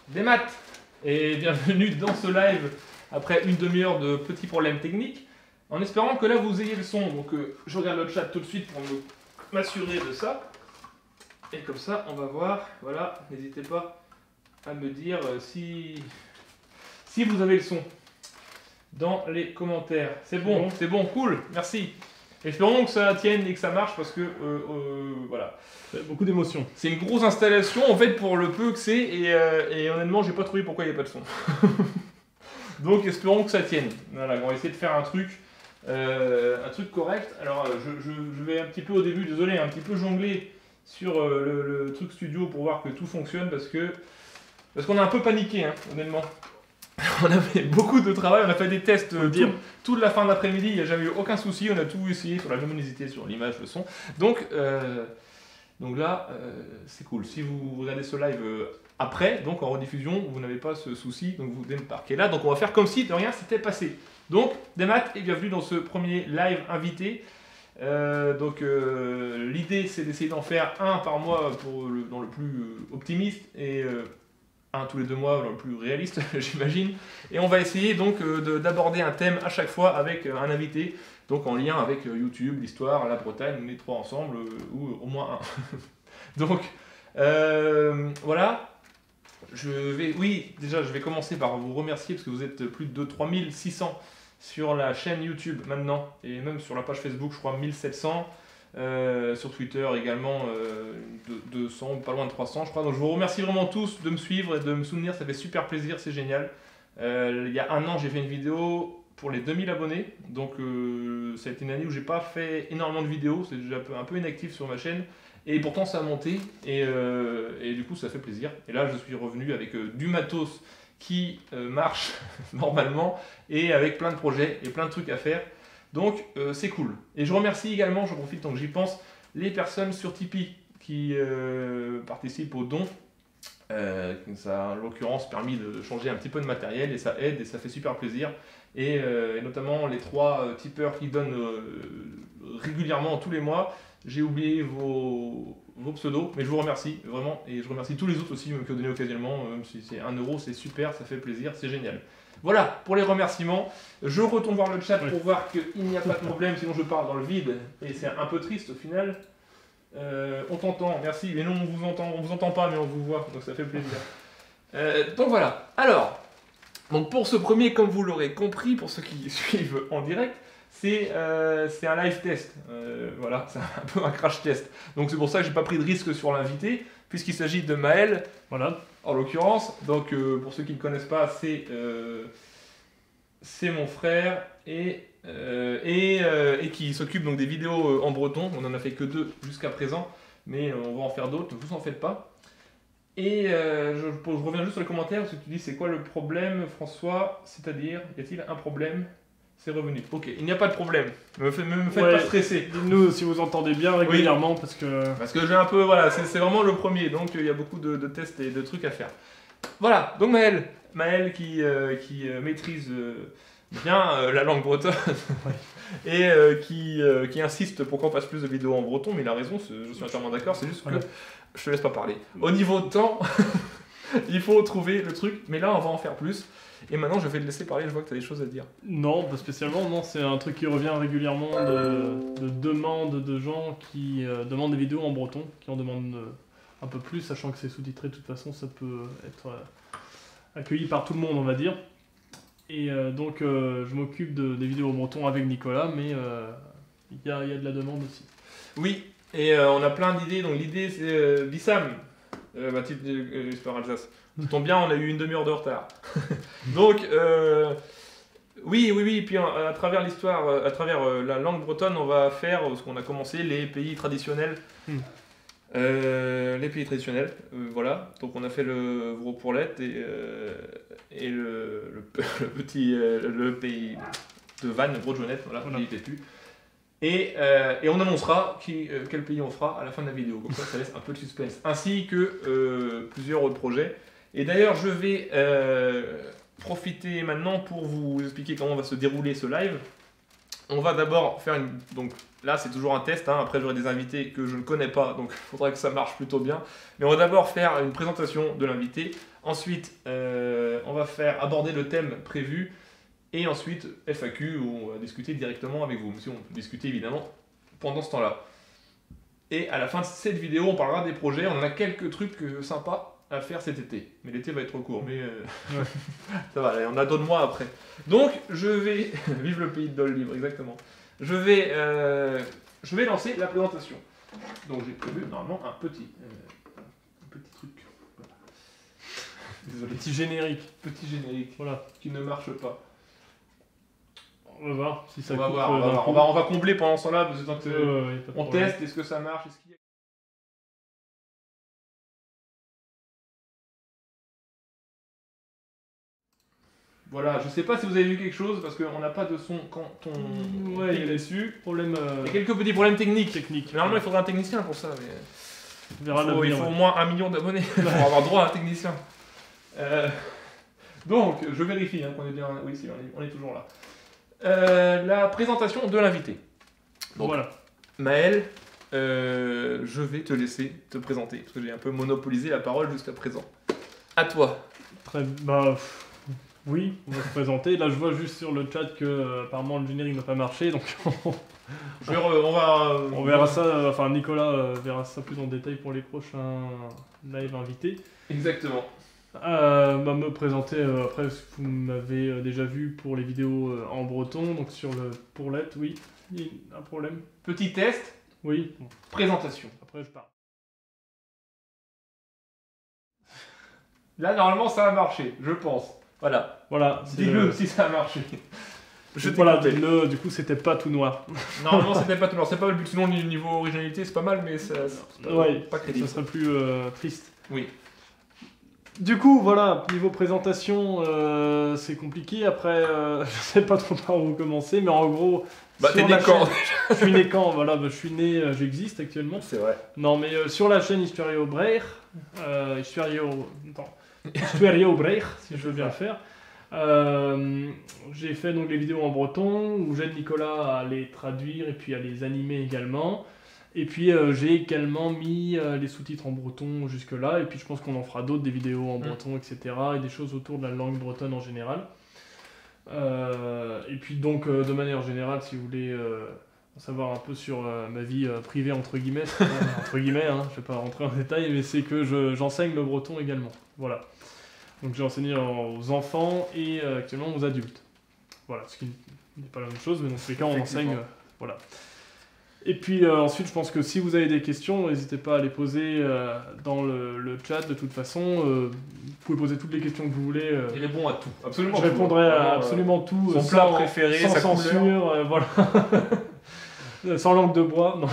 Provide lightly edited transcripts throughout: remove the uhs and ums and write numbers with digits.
Des maths et bienvenue dans ce live après une demi-heure de petits problèmes techniques, en espérant que là vous ayez le son. Donc je regarde le chat tout de suite pour m'assurer de ça. Et comme ça, on va voir. Voilà, n'hésitez pas à me dire si vous avez le son dans les commentaires. C'est bon, cool, merci. Espérons que ça tienne et que ça marche parce que voilà. Beaucoup d'émotions. C'est une grosse installation en fait pour le peu que c'est et honnêtement j'ai pas trouvé pourquoi il n'y a pas de son. Donc espérons que ça tienne. Voilà, on va essayer de faire un truc correct. Alors je vais un petit peu au début, désolé, un petit peu jongler sur le truc studio pour voir que tout fonctionne parce qu'on a un peu paniqué hein, honnêtement. On a fait beaucoup de travail, on a fait des tests toute la fin d'après-midi, il n'y a jamais eu aucun souci, on a tout essayé sur la luminosité, sur l'image, le son. Donc là, c'est cool. Si vous regardez ce live après, donc en rediffusion, vous n'avez pas ce souci, donc vous débarquez là. Donc on va faire comme si de rien s'était passé. Donc, des maths et bienvenue dans ce premier live invité. L'idée c'est d'essayer d'en faire un par mois dans le plus optimiste et un tous les 2 mois dans le plus réaliste, j'imagine. Et on va essayer donc d'aborder un thème à chaque fois avec un invité. Donc en lien avec YouTube, l'histoire, la Bretagne, les 3 ensemble, ou au moins un. Donc, voilà. Déjà je vais commencer par vous remercier parce que vous êtes plus de 3600 sur la chaîne YouTube maintenant, et même sur la page Facebook, je crois 1700. Sur Twitter également 200, pas loin de 300 je crois. Donc je vous remercie vraiment tous de me suivre et de me soutenir, ça fait super plaisir, c'est génial. Il y a un an j'ai fait une vidéo pour les 2000 abonnés, donc ça a été une année où j'ai pas fait énormément de vidéos, c'est déjà un peu inactif sur ma chaîne, et pourtant ça a monté, et du coup ça fait plaisir. Et là je suis revenu avec du matos qui marche normalement, et avec plein de projets et plein de trucs à faire. Donc c'est cool. Et je remercie également, je profite tant que j'y pense, les personnes sur Tipeee qui participent aux dons. Ça a en l'occurrence permis de changer un petit peu de matériel et ça aide et ça fait super plaisir. Et notamment les 3 tipeurs qui donnent régulièrement tous les mois. J'ai oublié vos pseudos, mais je vous remercie vraiment. Et je remercie tous les autres aussi qui ont donné occasionnellement. Même si c'est 1 euro, c'est super, ça fait plaisir, c'est génial. Voilà pour les remerciements. Je retourne voir le chat pour voir qu'il n'y a pas de problème, sinon je parle dans le vide. Et c'est un peu triste au final. On t'entend, merci. Mais non, on vous entend pas, mais on vous voit, donc ça fait plaisir. Donc voilà. Alors, donc pour ce premier, comme vous l'aurez compris, pour ceux qui suivent en direct, c'est un live test. Voilà, c'est un peu un crash test. Donc c'est pour ça que j'ai pas pris de risque sur l'invité, puisqu'il s'agit de Maël. Voilà. En l'occurrence, donc pour ceux qui ne connaissent pas, c'est mon frère et qui s'occupe donc des vidéos en breton. On n'en a fait que 2 jusqu'à présent, mais on va en faire d'autres, ne vous en faites pas. Et je reviens juste sur les commentaires, parce que tu dis c'est quoi le problème, François? C'est-à-dire, y a-t-il un problème? C'est revenu. Ok, il n'y a pas de problème. Me faites pas stresser. Dites-nous si vous entendez bien régulièrement, oui. Parce que j'ai un peu... Voilà, c'est vraiment le premier, donc il y a beaucoup de tests et de trucs à faire. Voilà, donc Maël qui maîtrise bien la langue bretonne et qui insiste pour qu'on fasse plus de vidéos en breton, mais il a raison, je suis entièrement d'accord, c'est juste que je te laisse pas parler. Au niveau de temps, il faut trouver le truc, mais là on va en faire plus. Et maintenant, je vais te laisser parler, je vois que tu as des choses à dire. Non, pas spécialement, non, c'est un truc qui revient régulièrement de demandes de gens qui demandent des vidéos en breton, qui en demandent un peu plus, sachant que c'est sous-titré, de toute façon, ça peut être accueilli par tout le monde, on va dire. Et donc, je m'occupe des vidéos en breton avec Nicolas, mais il y a de la demande aussi. Oui, et on a plein d'idées, donc l'idée c'est Bissam, Mathilde Espère Alsace. Ça tombe bien, on a eu une demi-heure de retard. Donc, oui, puis à travers l'histoire, à travers la langue bretonne, on va faire ce qu'on a commencé, les pays traditionnels. Les pays traditionnels, voilà. Donc on a fait le gros pourlette et le pays de Vannes, gros Jonette, voilà, qui était plus. Et on annoncera quel pays on fera à la fin de la vidéo, comme ça laisse un peu de suspense. Ainsi que plusieurs autres projets. Et d'ailleurs, je vais profiter maintenant pour vous expliquer comment va se dérouler ce live. On va d'abord faire une... Donc là, c'est toujours un test. Hein. Après, j'aurai des invités que je ne connais pas. Donc, il faudra que ça marche plutôt bien. Mais on va d'abord faire une présentation de l'invité. Ensuite, on va aborder le thème prévu. Et ensuite, FAQ, où on va discuter directement avec vous. Si on peut discuter, évidemment, pendant ce temps-là. Et à la fin de cette vidéo, on parlera des projets. On a quelques trucs sympas à faire cet été. Mais l'été va être court. Mais Ouais. ça va, allez, on a d'autres mois après. Donc, je vais... Vive le pays de Dol libre, exactement. Je vais lancer la présentation. Donc, j'ai prévu normalement un petit truc. Voilà. Désolé. Petit générique. Petit générique Voilà. qui ne marche pas. On va voir si ça On va coupe, voir, on va d'un voir. coup. On va combler pendant ce temps-là, parce que tant que Ouais, pas de on problème. teste, est-ce que ça marche, est-ce qu'il y a... Voilà, je sais pas si vous avez vu quelque chose, parce qu'on n'a pas de son quand on Ouais, il y clique a dessus. Problème Il y a quelques petits problèmes techniques. technique. Normalement, il faudra un technicien pour ça, mais... On verra il l'avenir, faut au ouais. moins 1 million d'abonnés pour avoir droit à un technicien. Donc, je vérifie hein, qu'on est bien... Oui, si, on est toujours là. La présentation de l'invité. Donc, Voilà. Maël, je vais te laisser te présenter, parce que j'ai un peu monopolisé la parole jusqu'à présent. À toi. Très... Oui, on va se présenter. Là, je vois juste sur le chat que apparemment le générique n'a pas marché, donc on verra ça. Enfin, Nicolas verra ça plus en détail pour les prochains live invités. Exactement. Me présenter. Après, vous m'avez déjà vu pour les vidéos en breton, donc sur le pourlet, oui. Il y a un problème. Petit test, Oui. Bon, présentation. après, je pars. Là, normalement, ça a marché, je pense. Voilà. Voilà. c'est Dis-le le- si ça a marché. Je t'ai voilà, coupé. dis-le, du coup, c'était pas tout noir. Normalement, c'était pas tout noir. C'est pas le but, sinon, niveau originalité, c'est pas mal, mais c'est pas, Ouais, pas ça crédible. serait plus triste. Oui. Du coup, voilà, niveau présentation, c'est compliqué. Après, je sais pas trop par où commencer, mais en gros, Bah, sur t'es la né quand? chaîne- je suis né quand, voilà, je suis né, j'existe actuellement. C'est vrai. Non, mais sur la chaîne Historio Breir, Historio Breir, si je veux bien le faire, j'ai fait donc les vidéos en breton, où j'aide Nicolas à les traduire et puis à les animer également. Et puis j'ai également mis les sous-titres en breton jusque-là, et puis je pense qu'on en fera d'autres, des vidéos en breton, etc. et des choses autour de la langue bretonne en général. Et puis donc de manière générale, si vous voulez en savoir un peu sur ma vie privée entre guillemets, entre guillemets, hein, je vais pas rentrer en détail, mais c'est que j'enseigne le breton également. Voilà. Donc j'ai enseigné aux enfants et actuellement aux adultes. Voilà, ce qui n'est pas la même chose, mais dans tous les cas on enseigne. Voilà. Et puis ensuite, je pense que si vous avez des questions, n'hésitez pas à les poser dans le chat. De toute façon, vous pouvez poser toutes les questions que vous voulez. Il répond à tout. Absolument. Je tout. répondrai à Vraiment, absolument tout. son plat préféré, sans sa censure, couleur. voilà. Sans langue de bois. Non.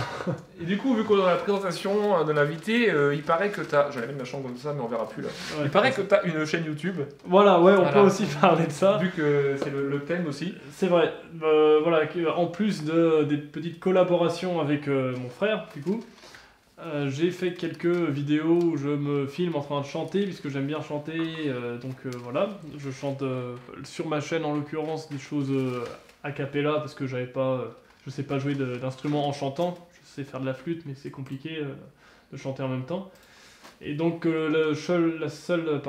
Et du coup, vu qu'on est dans la présentation de l'invité, il paraît que t'as... J'allais mettre ma chambre comme ça, mais on verra plus là. Ouais. Il paraît que t'as une chaîne YouTube, Voilà, ouais, on Voilà. peut aussi parler de ça. vu que c'est le thème aussi. C'est vrai. Voilà, en plus des petites collaborations avec mon frère, du coup, j'ai fait quelques vidéos où je me filme en train de chanter, puisque j'aime bien chanter. Voilà, je chante sur ma chaîne en l'occurrence des choses a cappella, parce que je sais pas jouer d'instrument en chantant. Je sais faire de la flûte, mais c'est compliqué de chanter en même temps. Et donc la seule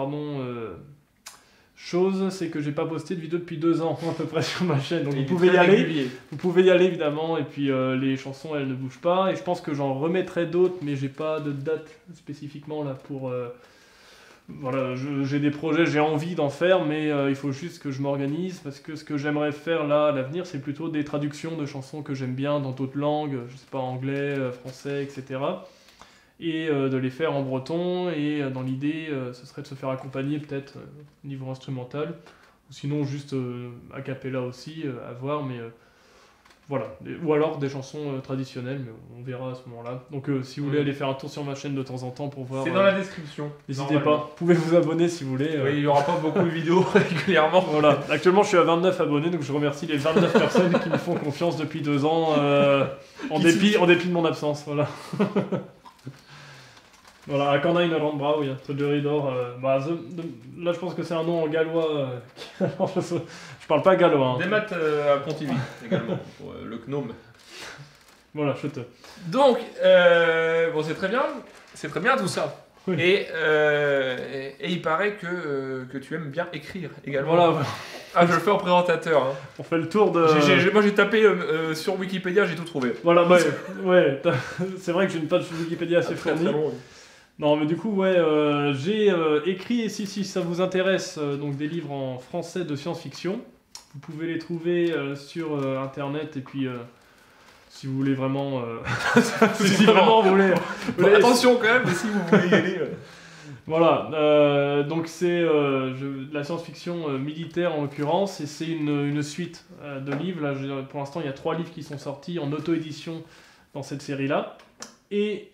chose, c'est que j'ai pas posté de vidéo depuis 2 ans à peu près sur ma chaîne. Donc Et vous pouvez y très aller. régulier. Vous pouvez y aller évidemment, et puis les chansons elles ne bougent pas, et je pense que j'en remettrai d'autres, mais j'ai pas de date spécifiquement là pour... Voilà, j'ai des projets, j'ai envie d'en faire, mais il faut juste que je m'organise, parce que ce que j'aimerais faire là à l'avenir, c'est plutôt des traductions de chansons que j'aime bien dans d'autres langues, je sais pas, anglais, français, etc. Et de les faire en breton, et dans l'idée, ce serait de se faire accompagner peut-être au niveau instrumental, ou sinon juste a cappella aussi, à voir, mais voilà. Ou alors des chansons traditionnelles, mais on verra à ce moment-là. Donc si vous voulez aller faire un tour sur ma chaîne de temps en temps pour voir, C'est dans la description. n'hésitez normalement. pas. Vous pouvez vous abonner si vous voulez. Oui, il n'y aura pas beaucoup de vidéos régulièrement. Voilà. Actuellement, je suis à 29 abonnés, donc je remercie les 29 personnes qui me font confiance depuis 2 ans, en, Qui dépit, en dépit de mon absence. Voilà. Voilà, Akanai Narambra, oui, Tojoridor. Là, je pense que c'est un nom en gallois. Alors, je parle pas gallois. Hein. Des maths à Pontivy également, pour le gnome. Voilà, je te. Donc, bon, c'est très bien tout ça. Oui. Et il paraît que tu aimes bien écrire également. Voilà, Ah, je le fais en présentateur. Hein. on fait le tour de. Moi, j'ai tapé sur Wikipédia, j'ai tout trouvé. Voilà, bah, ouais, c'est vrai que j'ai une page Wikipédia assez Très, fournie. très long. Non, mais du coup, ouais, j'ai écrit, et si ça vous intéresse, donc des livres en français de science-fiction. Vous pouvez les trouver sur Internet, et puis si vous voulez vraiment... si vraiment vous voulez... Bon, attention quand même, mais si vous voulez y aller... Voilà, donc c'est de la science-fiction militaire en l'occurrence, et c'est une suite de livres. Là, pour l'instant, il y a 3 livres qui sont sortis en auto-édition dans cette série-là. Et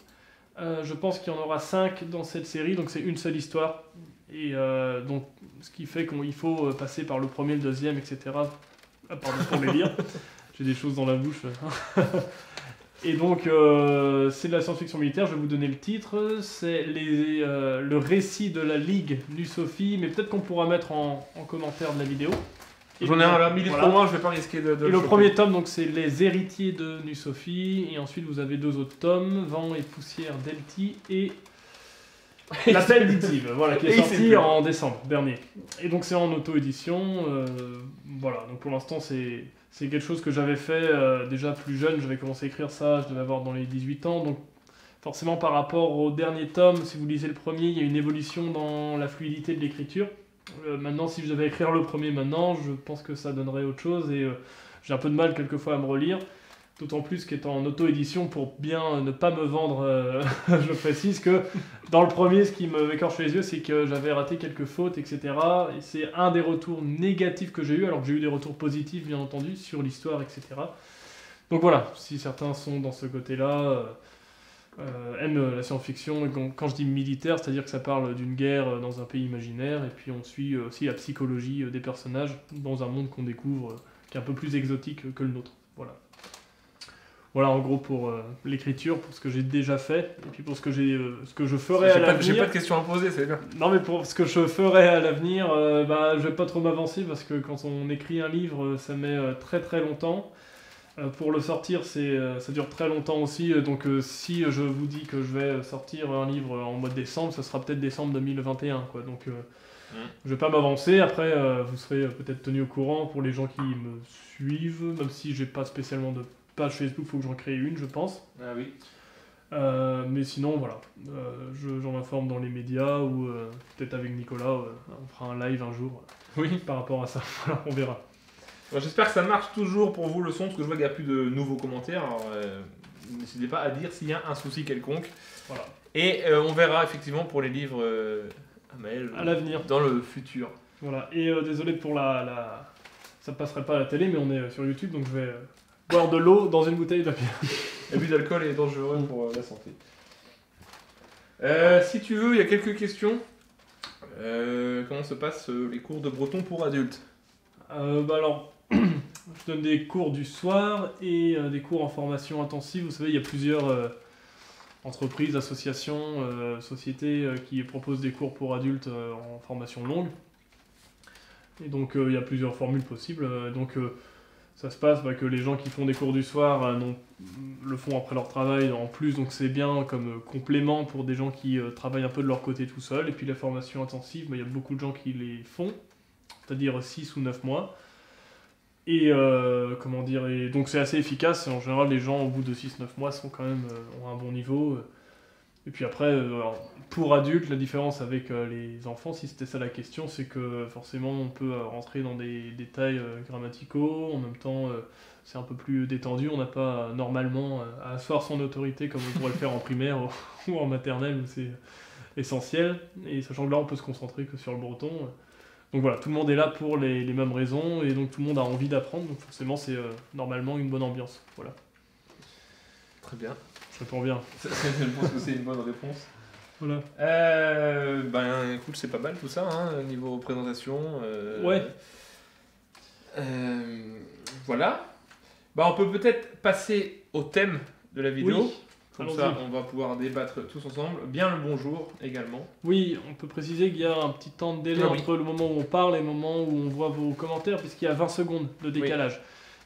je pense qu'il y en aura 5 dans cette série, donc c'est une seule histoire. Et donc, ce qui fait qu'il faut passer par le premier, le deuxième, etc. Ah, pardon, pour les lire. J'ai des choses dans la bouche. Et donc, c'est de la science-fiction militaire, je vais vous donner le titre. C'est le récit de la Ligue Nusophie, mais peut-être qu'on pourra mettre en commentaire de la vidéo. J'en ai un là, mais il est voilà. trop loin, je vais pas risquer de Et le premier tome, donc, c'est Les héritiers de Nusophie. Et ensuite, vous avez 2 autres tomes, Vent et poussière d'Elti et L'appel d'Itiv, voilà, qui est sorti en décembre dernier. Et donc, c'est en auto-édition. Voilà, donc pour l'instant, c'est quelque chose que j'avais fait déjà plus jeune. J'avais commencé à écrire ça, je devais avoir dans les 18 ans. Donc, forcément, par rapport au dernier tome, si vous lisez le premier, il y a une évolution dans la fluidité de l'écriture. Maintenant, si je devais écrire le premier maintenant, je pense que ça donnerait autre chose. Et j'ai un peu de mal quelquefois à me relire. D'autant plus qu'étant en auto-édition, pour bien ne pas me vendre, je précise que dans le premier, ce qui me écorche les yeux, c'est que j'avais raté quelques fautes, etc. Et c'est un des retours négatifs que j'ai eu, alors que j'ai eu des retours positifs, bien entendu, sur l'histoire, etc. Donc voilà, si certains sont dans ce côté-là, aiment la science-fiction, et quand je dis militaire, c'est-à-dire que ça parle d'une guerre dans un pays imaginaire, et puis on suit aussi la psychologie des personnages dans un monde qu'on découvre, qui est un peu plus exotique que le nôtre. Voilà. Voilà en gros pour l'écriture, pour ce que j'ai déjà fait, et puis pour ce que je ferai à l'avenir. J'ai pas de questions à poser, c'est bien. Non mais pour ce que je ferai à l'avenir, je vais pas trop m'avancer parce que quand on écrit un livre, ça met très très longtemps. Pour le sortir, ça dure très longtemps aussi, donc si je vous dis que je vais sortir un livre en mois de décembre, ça sera peut-être décembre 2021, quoi. Donc je vais pas m'avancer. Après, vous serez peut-être tenu au courant pour les gens qui me suivent, même si j'ai pas spécialement de page Facebook, il faut que j'en crée une, je pense. Ah oui. Mais sinon, voilà. J'en informe dans les médias ou peut-être avec Nicolas, on fera un live un jour par rapport à ça. Voilà, on verra. Bon, j'espère que ça marche toujours pour vous le son, parce que je vois qu'il n'y a plus de nouveaux commentaires. Alors, n'hésitez pas à dire s'il y a un souci quelconque. Voilà. Et on verra effectivement pour les livres à l'avenir. Dans le futur. Voilà. Et désolé pour ça passerait pas à la télé, mais on est sur YouTube, donc je vais boire de l'eau dans une bouteille de bière. L'abus d'alcool est dangereux pour la santé. Si tu veux, il y a quelques questions. Comment se passent les cours de breton pour adultes? Alors, je donne des cours du soir et des cours en formation intensive. Vous savez, il y a plusieurs entreprises, associations, sociétés qui proposent des cours pour adultes en formation longue. Et donc, il y a plusieurs formules possibles. Ça se passe que les gens qui font des cours du soir le font après leur travail en plus, donc c'est bien comme complément pour des gens qui travaillent un peu de leur côté tout seuls. Et puis la formation intensive, il y a beaucoup de gens qui les font, c'est-à-dire 6 ou 9 mois. Et et donc c'est assez efficace. En général, les gens au bout de 6-9 mois sont quand même ont un bon niveau. Et puis après, pour adultes, la différence avec les enfants, si c'était ça la question, c'est que forcément on peut rentrer dans des détails grammaticaux, en même temps c'est un peu plus détendu, on n'a pas normalement à asseoir son autorité comme on pourrait le faire en primaire ou en maternelle où c'est essentiel, et sachant que là on peut se concentrer que sur le breton. Donc voilà, tout le monde est là pour les mêmes raisons, et donc tout le monde a envie d'apprendre, donc forcément c'est normalement une bonne ambiance. Voilà. Très bien. Je réponds bien. Je pense que c'est une bonne réponse. Voilà. Écoute, c'est pas mal tout ça, hein, niveau présentation. Ouais. Voilà. On peut peut-être passer au thème de la vidéo. Oui. Comme Allons-y. ça, on va pouvoir débattre tous ensemble. Bien le bonjour également. Oui, on peut préciser qu'il y a un petit temps de délai Ah oui. entre le moment où on parle et le moment où on voit vos commentaires, puisqu'il y a 20 secondes de décalage.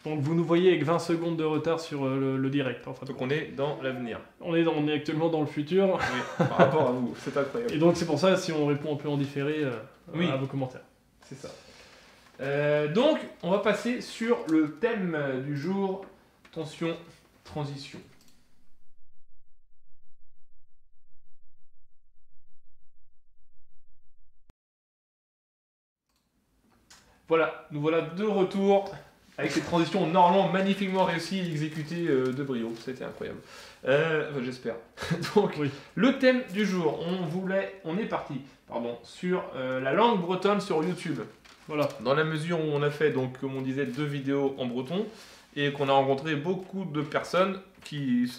Donc vous nous voyez avec 20 secondes de retard sur le direct. Enfin, Donc on est dans l'avenir. on est actuellement dans le futur. Oui, par rapport à vous, c'est incroyable. Et donc c'est pour ça si on répond un peu en différé Oui. à vos commentaires. C'est ça. Donc, on va passer sur le thème du jour, tension, transition. Voilà, nous voilà de retour avec ces transitions normalement magnifiquement réussies et exécutées de brio. C'était incroyable. Enfin, j'espère. Donc, Oui. le thème du jour, on est parti, sur la langue bretonne sur YouTube. Voilà. Dans la mesure où on a fait, donc, comme on disait, 2 vidéos en breton et qu'on a rencontré beaucoup de personnes qui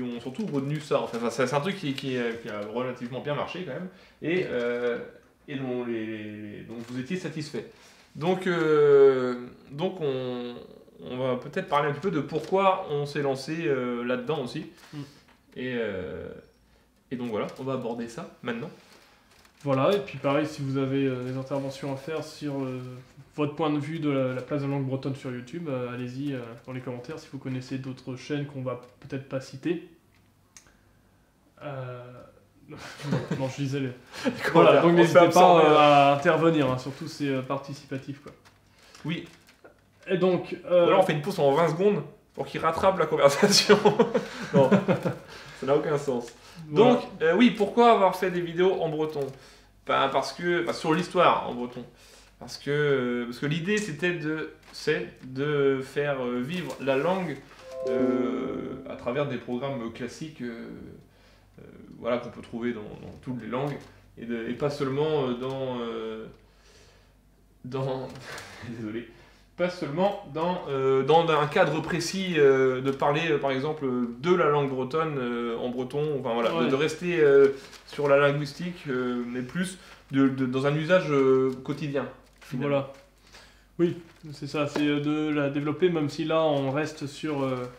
ont surtout retenu ça. Enfin, c'est un truc qui a relativement bien marché quand même et dont vous étiez satisfait. Donc on va peut-être parler un petit peu de pourquoi on s'est lancé là-dedans aussi. Et donc voilà, on va aborder ça maintenant. Voilà, et puis pareil, si vous avez des interventions à faire sur votre point de vue de la place de la langue bretonne sur YouTube, allez-y dans les commentaires si vous connaissez d'autres chaînes qu'on va peut-être pas citer. Non, je disais les... Voilà, donc n'hésitez pas à intervenir, hein, surtout c'est participatif quoi. Oui. Et donc... Ou alors on fait une pause en 20 secondes pour qu'il rattrape la conversation. Non, ça n'a aucun sens. Voilà. Donc, oui, pourquoi avoir fait des vidéos en breton? Parce que, sur l'histoire en breton. Parce que l'idée c'est de faire vivre la langue à travers des programmes classiques voilà, qu'on peut trouver dans toutes les langues et pas seulement désolé. Pas seulement dans un cadre précis de parler par exemple de la langue bretonne en breton, enfin voilà, Ouais. de rester sur la linguistique, mais plus dans un usage quotidien. Finalement. Voilà. Oui, c'est ça, c'est de la développer, même si là on reste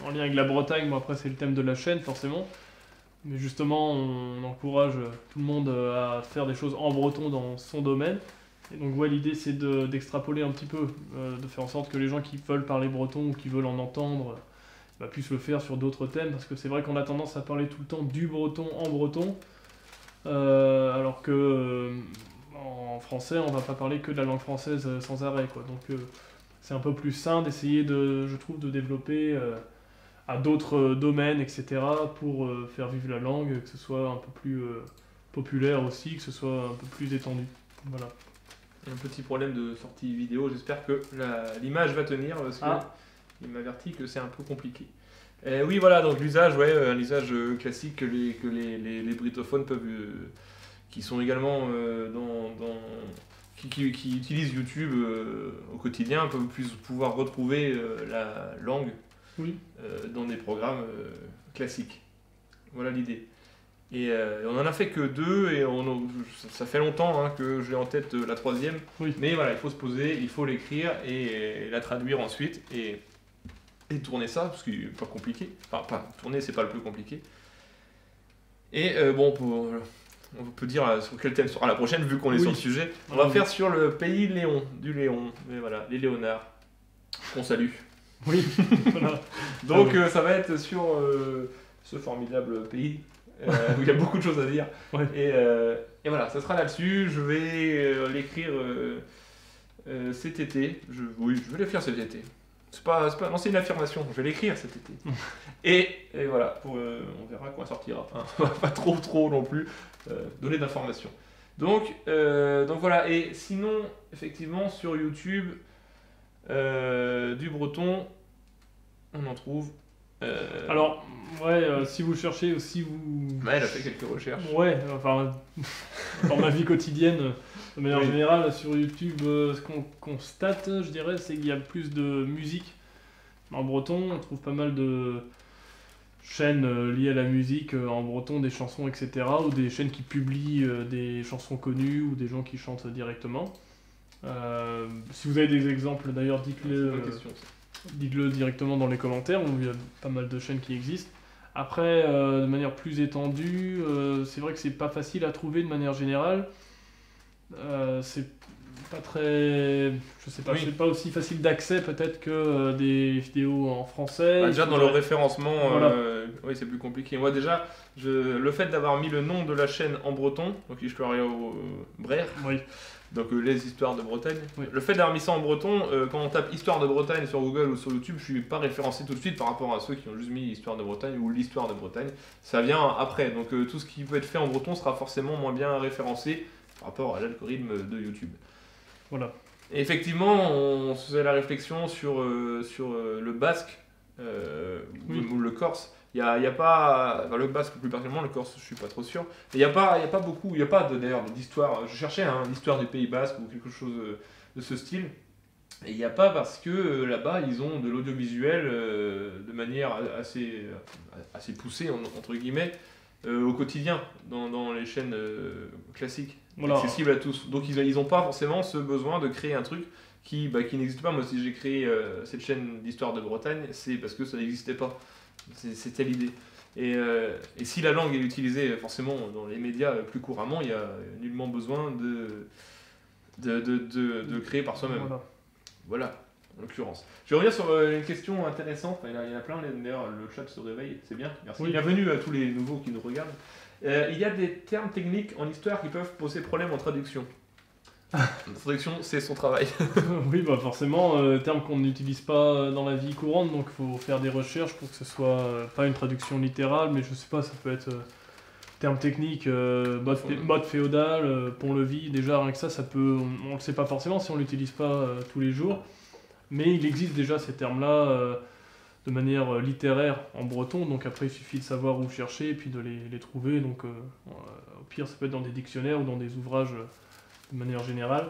en lien avec la Bretagne, bon après c'est le thème de la chaîne forcément. Mais justement, on encourage tout le monde à faire des choses en breton dans son domaine. Et donc, ouais, l'idée, c'est d'extrapoler un petit peu, de faire en sorte que les gens qui veulent parler breton ou qui veulent en entendre puissent le faire sur d'autres thèmes. Parce que c'est vrai qu'on a tendance à parler tout le temps du breton en breton, alors que en français, on va pas parler que de la langue française sans arrêt, quoi. Donc, c'est un peu plus sain d'essayer, je trouve, de développer... à d'autres domaines, etc., pour faire vivre la langue, que ce soit un peu plus populaire aussi, que ce soit un peu plus étendu. Voilà. Un petit problème de sortie vidéo, j'espère que l'image va tenir, parce qu'il m'avertit que c'est un peu compliqué. Oui, voilà, donc l'usage, un usage classique que les britophones peuvent... qui sont également qui utilisent YouTube au quotidien, peuvent pouvoir retrouver la langue. Oui. Dans des programmes classiques. Voilà l'idée. Et on en a fait que 2 et ça fait longtemps que j'ai en tête la 3e. Oui. Mais voilà, il faut se poser, il faut l'écrire et la traduire ensuite et tourner ça, parce qu'il n'est pas compliqué. Enfin, pas tourner, c'est pas le plus compliqué. Et on peut dire sur quel thème sera la prochaine, vu qu'on est sur le sujet. On va faire sur le pays du Léon. Mais voilà, les Léonards. Qu'on salue. Oui, voilà. Donc ça va être sur ce formidable pays où il y a beaucoup de choses à dire. Ouais. Et voilà, ça sera là-dessus. Je vais l'écrire cet été. Je vais l'écrire cet été. Non, c'est une affirmation. Je vais l'écrire cet été. et voilà, on verra quand elle sortira. Hein. On va pas trop non plus donner d'informations. Donc voilà. Et sinon, effectivement, sur YouTube. Du breton, on en trouve. Alors, si vous cherchez aussi, vous... Elle a fait quelques recherches. Ouais, enfin, dans ma vie quotidienne, de manière générale, sur YouTube, ce qu'on constate, je dirais, c'est qu'il y a plus de musique en breton. On trouve pas mal de chaînes liées à la musique en breton, des chansons, etc. Ou des chaînes qui publient des chansons connues ou des gens qui chantent directement. Si vous avez des exemples d'ailleurs, dites-le directement dans les commentaires, où il y a pas mal de chaînes qui existent. Après, de manière plus étendue, c'est vrai que c'est pas facile à trouver de manière générale. C'est pas très, je sais pas, Oui. c'est pas aussi facile d'accès peut-être que des vidéos en français. Bah, Il déjà dans le faudrait- référencement, Voilà. oui, c'est plus compliqué. Moi déjà, le fait d'avoir mis le nom de la chaîne en breton, donc Histoire au Brer, Oui, donc les histoires de Bretagne, Oui. le fait d'avoir mis ça en breton, quand on tape Histoire de Bretagne sur Google ou sur YouTube, je suis pas référencé tout de suite par rapport à ceux qui ont juste mis Histoire de Bretagne ou l'Histoire de Bretagne. Ça vient après, donc tout ce qui peut être fait en breton sera forcément moins bien référencé par rapport à l'algorithme de YouTube. voilà. Et effectivement, on se faisait la réflexion sur le basque Oui. ou le corse. Il y a pas, enfin, le basque plus particulièrement, le corse, je suis pas trop sûr. Mais il y a pas beaucoup, il y a pas d'ailleurs d'histoire. Je cherchais l'histoire du Pays Basque ou quelque chose de ce style. Et il n'y a pas parce que là-bas ils ont de l'audiovisuel de manière assez poussée entre guillemets au quotidien dans les chaînes classiques Voilà. accessible à tous. Donc ils n'ont pas forcément ce besoin de créer un truc qui n'existe pas. Moi, si j'ai créé cette chaîne d'histoire de Bretagne, c'est parce que ça n'existait pas. C'était l'idée. Et si la langue est utilisée forcément dans les médias plus couramment, il n'y a nullement besoin de créer par soi-même. Voilà. Voilà, en l'occurrence. Je vais revenir sur une question intéressante. Enfin, il y en a plein, d'ailleurs, le chat se réveille, c'est bien. Merci. Oui. Bienvenue à tous les nouveaux qui nous regardent. Il y a des termes techniques en histoire qui peuvent poser problème en traduction. La traduction, c'est son travail. Oui, bah forcément, terme qu'on n'utilise pas dans la vie courante, donc il faut faire des recherches pour que ce soit pas une traduction littérale, mais je sais pas, ça peut être terme technique, mode féodal, pont-levis, déjà rien que ça peut, on le sait pas forcément si on l'utilise pas tous les jours, mais il existe déjà ces termes-là de manière littéraire en breton, donc après il suffit de savoir où chercher et puis de les trouver, donc au pire ça peut être dans des dictionnaires ou dans des ouvrages de manière générale.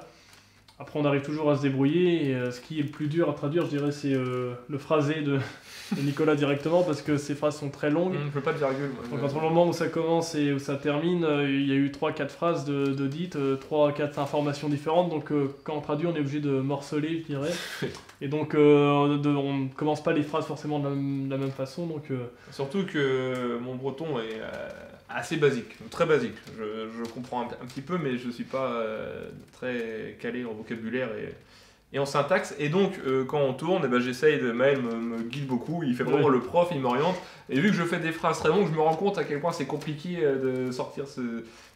Après, on arrive toujours à se débrouiller. Et, ce qui est le plus dur à traduire, je dirais, c'est le phrasé de Nicolas directement, parce que ces phrases sont très longues. Je veux pas de virgule. Moi. Donc, entre le moment où ça commence et où ça termine, il y a eu 3-4 phrases de dites, 3-4 informations différentes. Donc, quand on traduit, on est obligé de morceler, je dirais. Et donc, on ne commence pas les phrases forcément de la même façon. Donc, Surtout que mon breton est assez basique, très basique. Je comprends un petit peu, mais je suis pas très calé en vocabulaire et en syntaxe. Et donc, quand on tourne, j'essaye de. Maël me guide beaucoup, il fait vraiment le prof, il m'oriente. Et vu que je fais des phrases très longues, je me rends compte à quel point c'est compliqué de sortir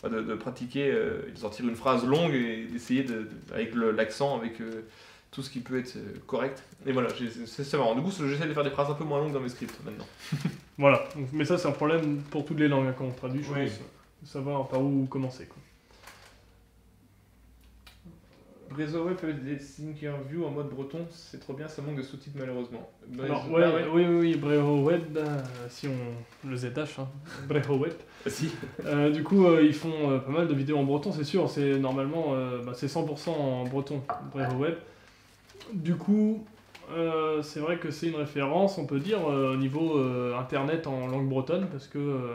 de pratiquer, de sortir une phrase longue et d'essayer avec l'accent, avec tout ce qui peut être correct. Et voilà, c'est marrant. Du coup, j'essaie de faire des phrases un peu moins longues dans mes scripts maintenant. voilà. Donc, mais ça, c'est un problème pour toutes les langues quand on traduit, je Oui. pense. De savoir par où commencer, quoi. Brezoweb fait des Thinkerview en mode breton, c'est trop bien, ça manque de sous-titres malheureusement. Alors, oui, Brehoweb, si on le ZH, hein, Brehoweb. Si. Du coup, ils font pas mal de vidéos en breton, c'est sûr, c'est normalement, c'est 100% en breton, Brehoweb. Du coup, c'est vrai que c'est une référence, on peut dire, au niveau internet en langue bretonne, parce que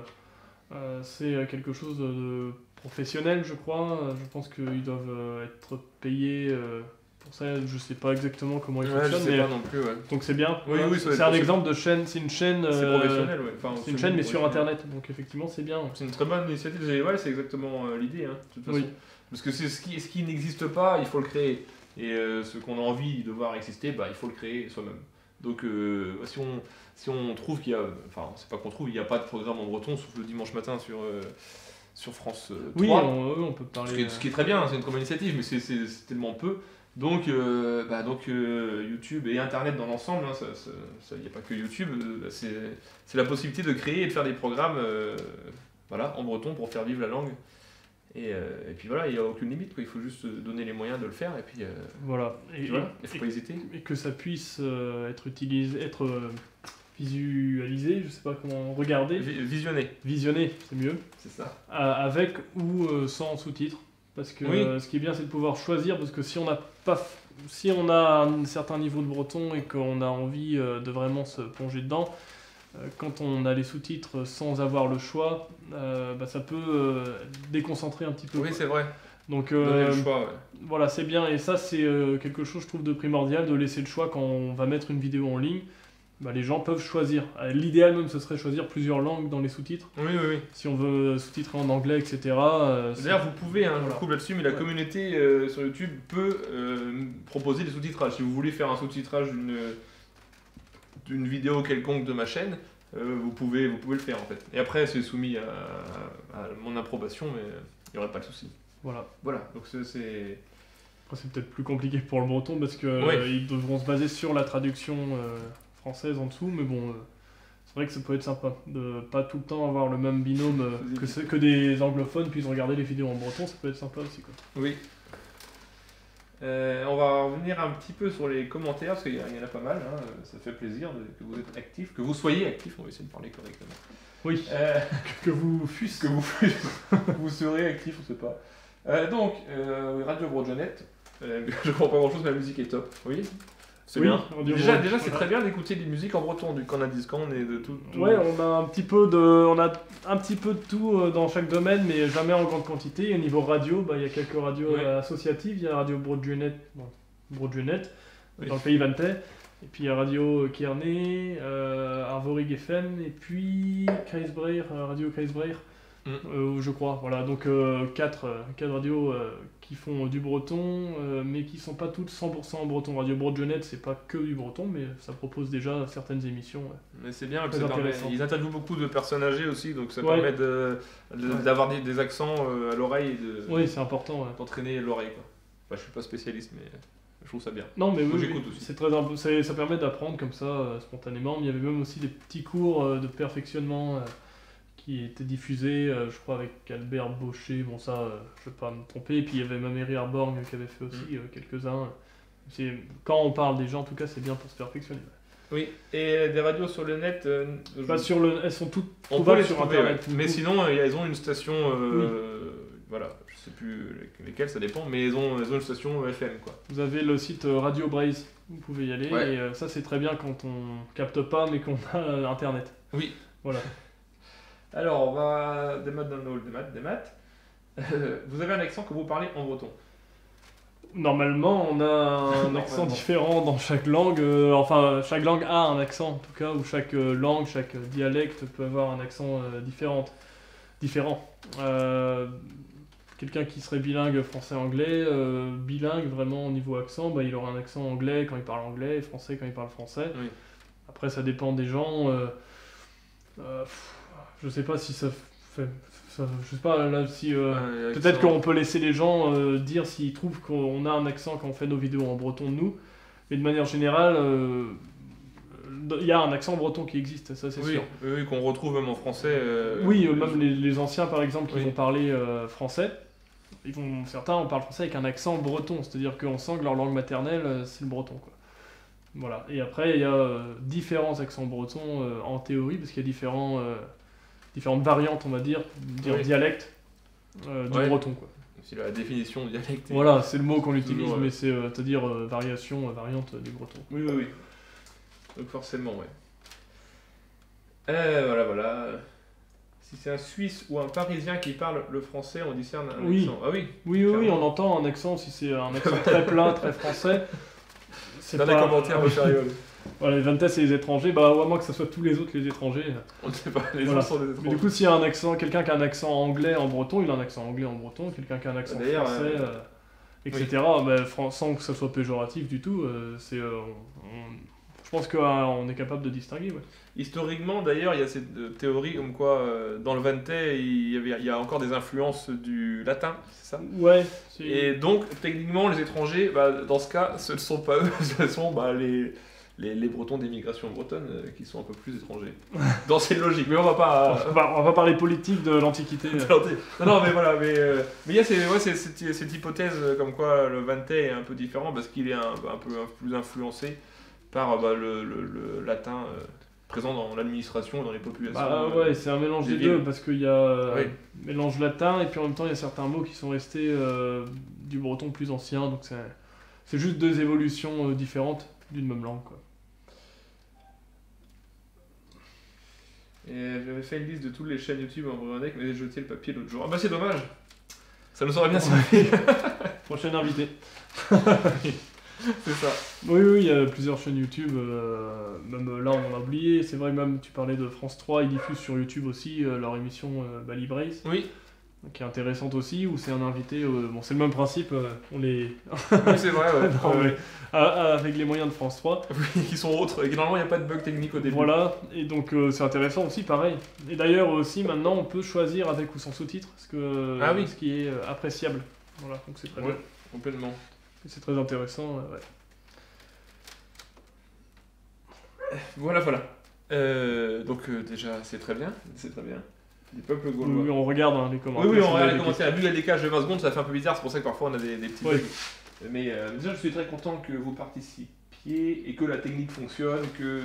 c'est quelque chose de professionnel, je crois. Je pense qu'ils doivent être payés pour ça. Je sais pas exactement comment ils fonctionnent. Je sais mais pas non plus, ouais. donc c'est bien. Oui, oui, c'est un exemple de chaîne. C'est une chaîne. C'est professionnel, ouais. Enfin, C'est une chaîne, mais sur internet. Donc effectivement, c'est bien. C'est une très bonne initiative. Ouais, c'est exactement l'idée, hein, de toute façon. Oui. Parce que c'est ce qui n'existe pas, il faut le créer. Et ce qu'on a envie de voir exister, il faut le créer soi-même. Donc si on trouve qu'il y a. Enfin, c'est pas qu'on trouve, il n'y a pas de programme en breton, sauf le dimanche matin sur France 3. Oui, on peut parler. Ce qui est très bien, c'est une très bonne initiative, mais c'est tellement peu. Donc, YouTube et Internet dans l'ensemble, hein, il n'y a pas que YouTube, c'est la possibilité de créer et de faire des programmes en breton pour faire vivre la langue. Et puis voilà, il n'y a aucune limite, quoi. Il faut juste donner les moyens de le faire et puis voilà. il ne faut pas hésiter. Et que ça puisse être utilisé, visualisé, je sais pas comment, regarder. Visionner, c'est mieux. C'est ça. Avec ou sans sous-titres. Parce que ce qui est bien, c'est de pouvoir choisir, parce que si on a un certain niveau de breton et qu'on a envie de vraiment se plonger dedans, quand on a les sous-titres sans avoir le choix, ça peut déconcentrer un petit peu. Oui, c'est vrai. Donc donner le choix, ouais. Voilà, c'est bien. Et ça, c'est quelque chose, je trouve, de primordial, de laisser le choix quand on va mettre une vidéo en ligne. les gens peuvent choisir. L'idéal même, ce serait choisir plusieurs langues dans les sous-titres. Oui, oui, oui. Si on veut sous-titrer en anglais, etc. D'ailleurs, vous pouvez, je Voilà. coupe là-dessus, mais la communauté sur YouTube peut proposer des sous-titrages. Si vous voulez faire un sous-titrage d'une vidéo quelconque de ma chaîne, vous pouvez le faire en fait. Et après, c'est soumis à mon approbation, mais il n'y aurait pas de souci. Voilà. Voilà, donc c'est... Après, c'est peut-être plus compliqué pour le breton parce que Ouais. ils devront se baser sur la traduction française en dessous, mais bon, c'est vrai que ça peut être sympa de pas tout le temps avoir le même binôme que des anglophones puissent regarder les vidéos en breton, ça peut être sympa aussi quoi. Oui. On va revenir un petit peu sur les commentaires, parce qu'il y en a pas mal, hein. Ça fait plaisir que vous êtes actifs, que vous soyez actifs, on va essayer de parler correctement. Oui, que vous fussiez. Que vous serez actifs, on sait pas. Donc, Radio Broadjonette, je comprends pas grand chose, mais la musique est top. Oui, c'est Oui, bien. Radio Déjà, Broad, c'est voilà. très bien d'écouter des musiques en breton, du Canadiscan et de tout. Ouais, on a un petit peu de tout dans chaque domaine, mais jamais en grande quantité. Et au niveau radio, il y a quelques radios Ouais. associatives. Il y a Radio Broadjonette, Oui. dans le pays vantais. Et puis il y a Radio Kearney, Arvorig FM, et puis Radio Kreisbreir, je crois. Voilà, donc quatre radios qui font du breton, mais qui sont pas toutes 100% en breton. Radio Broadjonette, c'est pas que du breton, mais ça propose déjà certaines émissions. Ouais. Mais c'est bien, Très intéressant. ils interviewent beaucoup de personnes âgées aussi, donc ça Ouais. permet d'avoir des accents à l'oreille et Oui, c'est important. Ouais. d'entraîner l'oreille. Quoi. Enfin, je suis pas spécialiste, mais je trouve ça bien. Non, mais Moi, oui, j'écoute oui, aussi. c'est très ça permet d'apprendre comme ça spontanément. Mais il y avait même aussi des petits cours de perfectionnement qui étaient diffusés, je crois, avec Albert Baucher. Bon, ça, je vais pas me tromper. Et puis il y avait Maméry Arborg qui avait fait aussi quelques-uns. Quand on parle des gens, en tout cas, c'est bien pour se perfectionner. Oui, et des radios sur le net, Elles sont toutes on peut trouvables les sur trouver, Internet. ouais. Mais sinon, elles ont une station, Oui. voilà, je sais plus lesquelles, ça dépend, mais elles ont une station FM, quoi. Vous avez le site Radio Braze, vous pouvez y aller. Ouais. Et ça, c'est très bien quand on capte pas, mais qu'on a Internet. Oui. Voilà. Alors, on va des maths dans le hall, des maths. Vous avez un accent que vous parlez en breton. Normalement, on a un accent différent dans chaque langue. Enfin, chaque langue a un accent, en tout cas, ou chaque langue, chaque dialecte peut avoir un accent différent. Quelqu'un qui serait bilingue français-anglais, bilingue vraiment au niveau accent, il aura un accent anglais quand il parle anglais et français quand il parle français. Oui. Après, ça dépend des gens. Je sais pas si ça fait... je sais pas, là, si... Peut-être qu'on peut laisser les gens dire s'ils trouvent qu'on a un accent quand on fait nos vidéos en breton de nous. Mais de manière générale, il y a un accent breton qui existe, ça c'est sûr. Oui, qu'on retrouve même en français. Oui, même les anciens par exemple qui Oui. vont parler français, certains on parle français avec un accent breton, c'est-à-dire qu'on sent que leur langue maternelle c'est le breton, quoi. Voilà. Et après il y a différents accents bretons en théorie, parce qu'il y a différentes variantes, on va dire Oui. dialectes du breton, quoi. C'est la définition de dialecte. Voilà, c'est le mot qu'on utilise, Toujours, mais c'est-à-dire variante du breton. Oui. Donc forcément, ouais. Voilà. Si c'est un Suisse ou un Parisien qui parle le français, on discerne un Oui. accent. Ah oui. Oui, Clairement. on entend un accent, si c'est un accent très plat, très français. C'est Dans les commentaires, on fait rigoler. Voilà, les Vantais et les étrangers, à moins que ce soit tous les autres les étrangers. On ne sait pas, les Voilà. gens sont des Mais étrangers. du coup, s'il y a un accent, quelqu'un qui a un accent anglais en breton, il a un accent anglais en breton, quelqu'un qui a un accent D'ailleurs, français, etc. Sans que ça soit péjoratif du tout, je pense qu'on est capable de distinguer. Ouais. Historiquement, d'ailleurs, il y a cette théorie comme quoi, dans le Vantais, il y a encore des influences du latin, c'est ça? Ouais. Et donc, techniquement, les étrangers, dans ce cas, ce ne sont pas eux, ce sont les Bretons d'émigration bretonne qui sont un peu plus étrangers. Dans cette logique, mais on va pas... On va parler politique de l'Antiquité. Non, mais voilà, mais il y a cette hypothèse comme quoi le Vantais est un peu différent parce qu'il est un peu plus influencé par le latin présent dans l'administration et dans les populations. Ouais, c'est un mélange des deux, parce qu'il y a mélange latin et puis en même temps il y a certains mots qui sont restés du breton plus ancien, donc c'est juste deux évolutions différentes d'une même langue, quoi. Et j'avais fait une liste de toutes les chaînes YouTube en bretonais, mais j'ai jeté le papier l'autre jour. Ah bah c'est dommage. Ça nous aurait bien servi. Prochain invité. C'est ça. Oui, oui, il y a plusieurs chaînes YouTube, même là on en a oublié, c'est vrai, même tu parlais de France 3, ils diffusent sur YouTube aussi leur émission Bali Brace, Oui, qui est intéressante aussi, où c'est un invité, bon c'est le même principe, on les... oui c'est vrai, ouais. Non, mais Ouais. avec les moyens de France 3, Oui, qui sont autres. Et normalement, il n'y a pas de bug technique au début. voilà, et donc c'est intéressant aussi, pareil. Et d'ailleurs aussi maintenant on peut choisir avec ou sans sous-titres, Ah oui. ce qui est appréciable, voilà, donc c'est très Ouais, bien, complètement. et c'est très intéressant, ouais. Voilà, voilà. Donc déjà, c'est très bien. C'est très bien. Les peuples Oui, gaulois. oui, on regarde hein, les Oui, commentaires. oui, si on vous regarde avez les des commentaires. Vu le décalage de 20 secondes, ça fait un peu bizarre. C'est pour ça que parfois on a des petits Oui. bugs. Mais déjà, je suis très content que vous participiez et que la technique fonctionne, que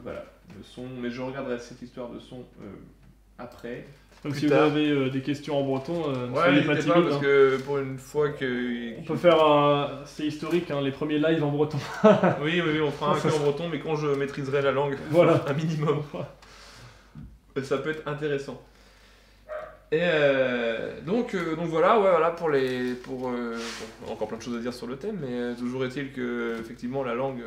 voilà, le son. Mais je regarderai cette histoire de son après. Même Plus si tard. vous avez des questions en breton, ne Ouais, soyez pas n'hésitez timide. pas parce Hein. que pour une fois que. On peut faire c'est historique, hein, les premiers lives en breton. Oui, oui, oui, on fera un peu en breton, mais quand je maîtriserai la langue, Voilà. un minimum. Ça peut être intéressant. Et donc voilà, ouais, voilà pour les, bon, encore plein de choses à dire sur le thème, mais toujours est-il que effectivement la langue,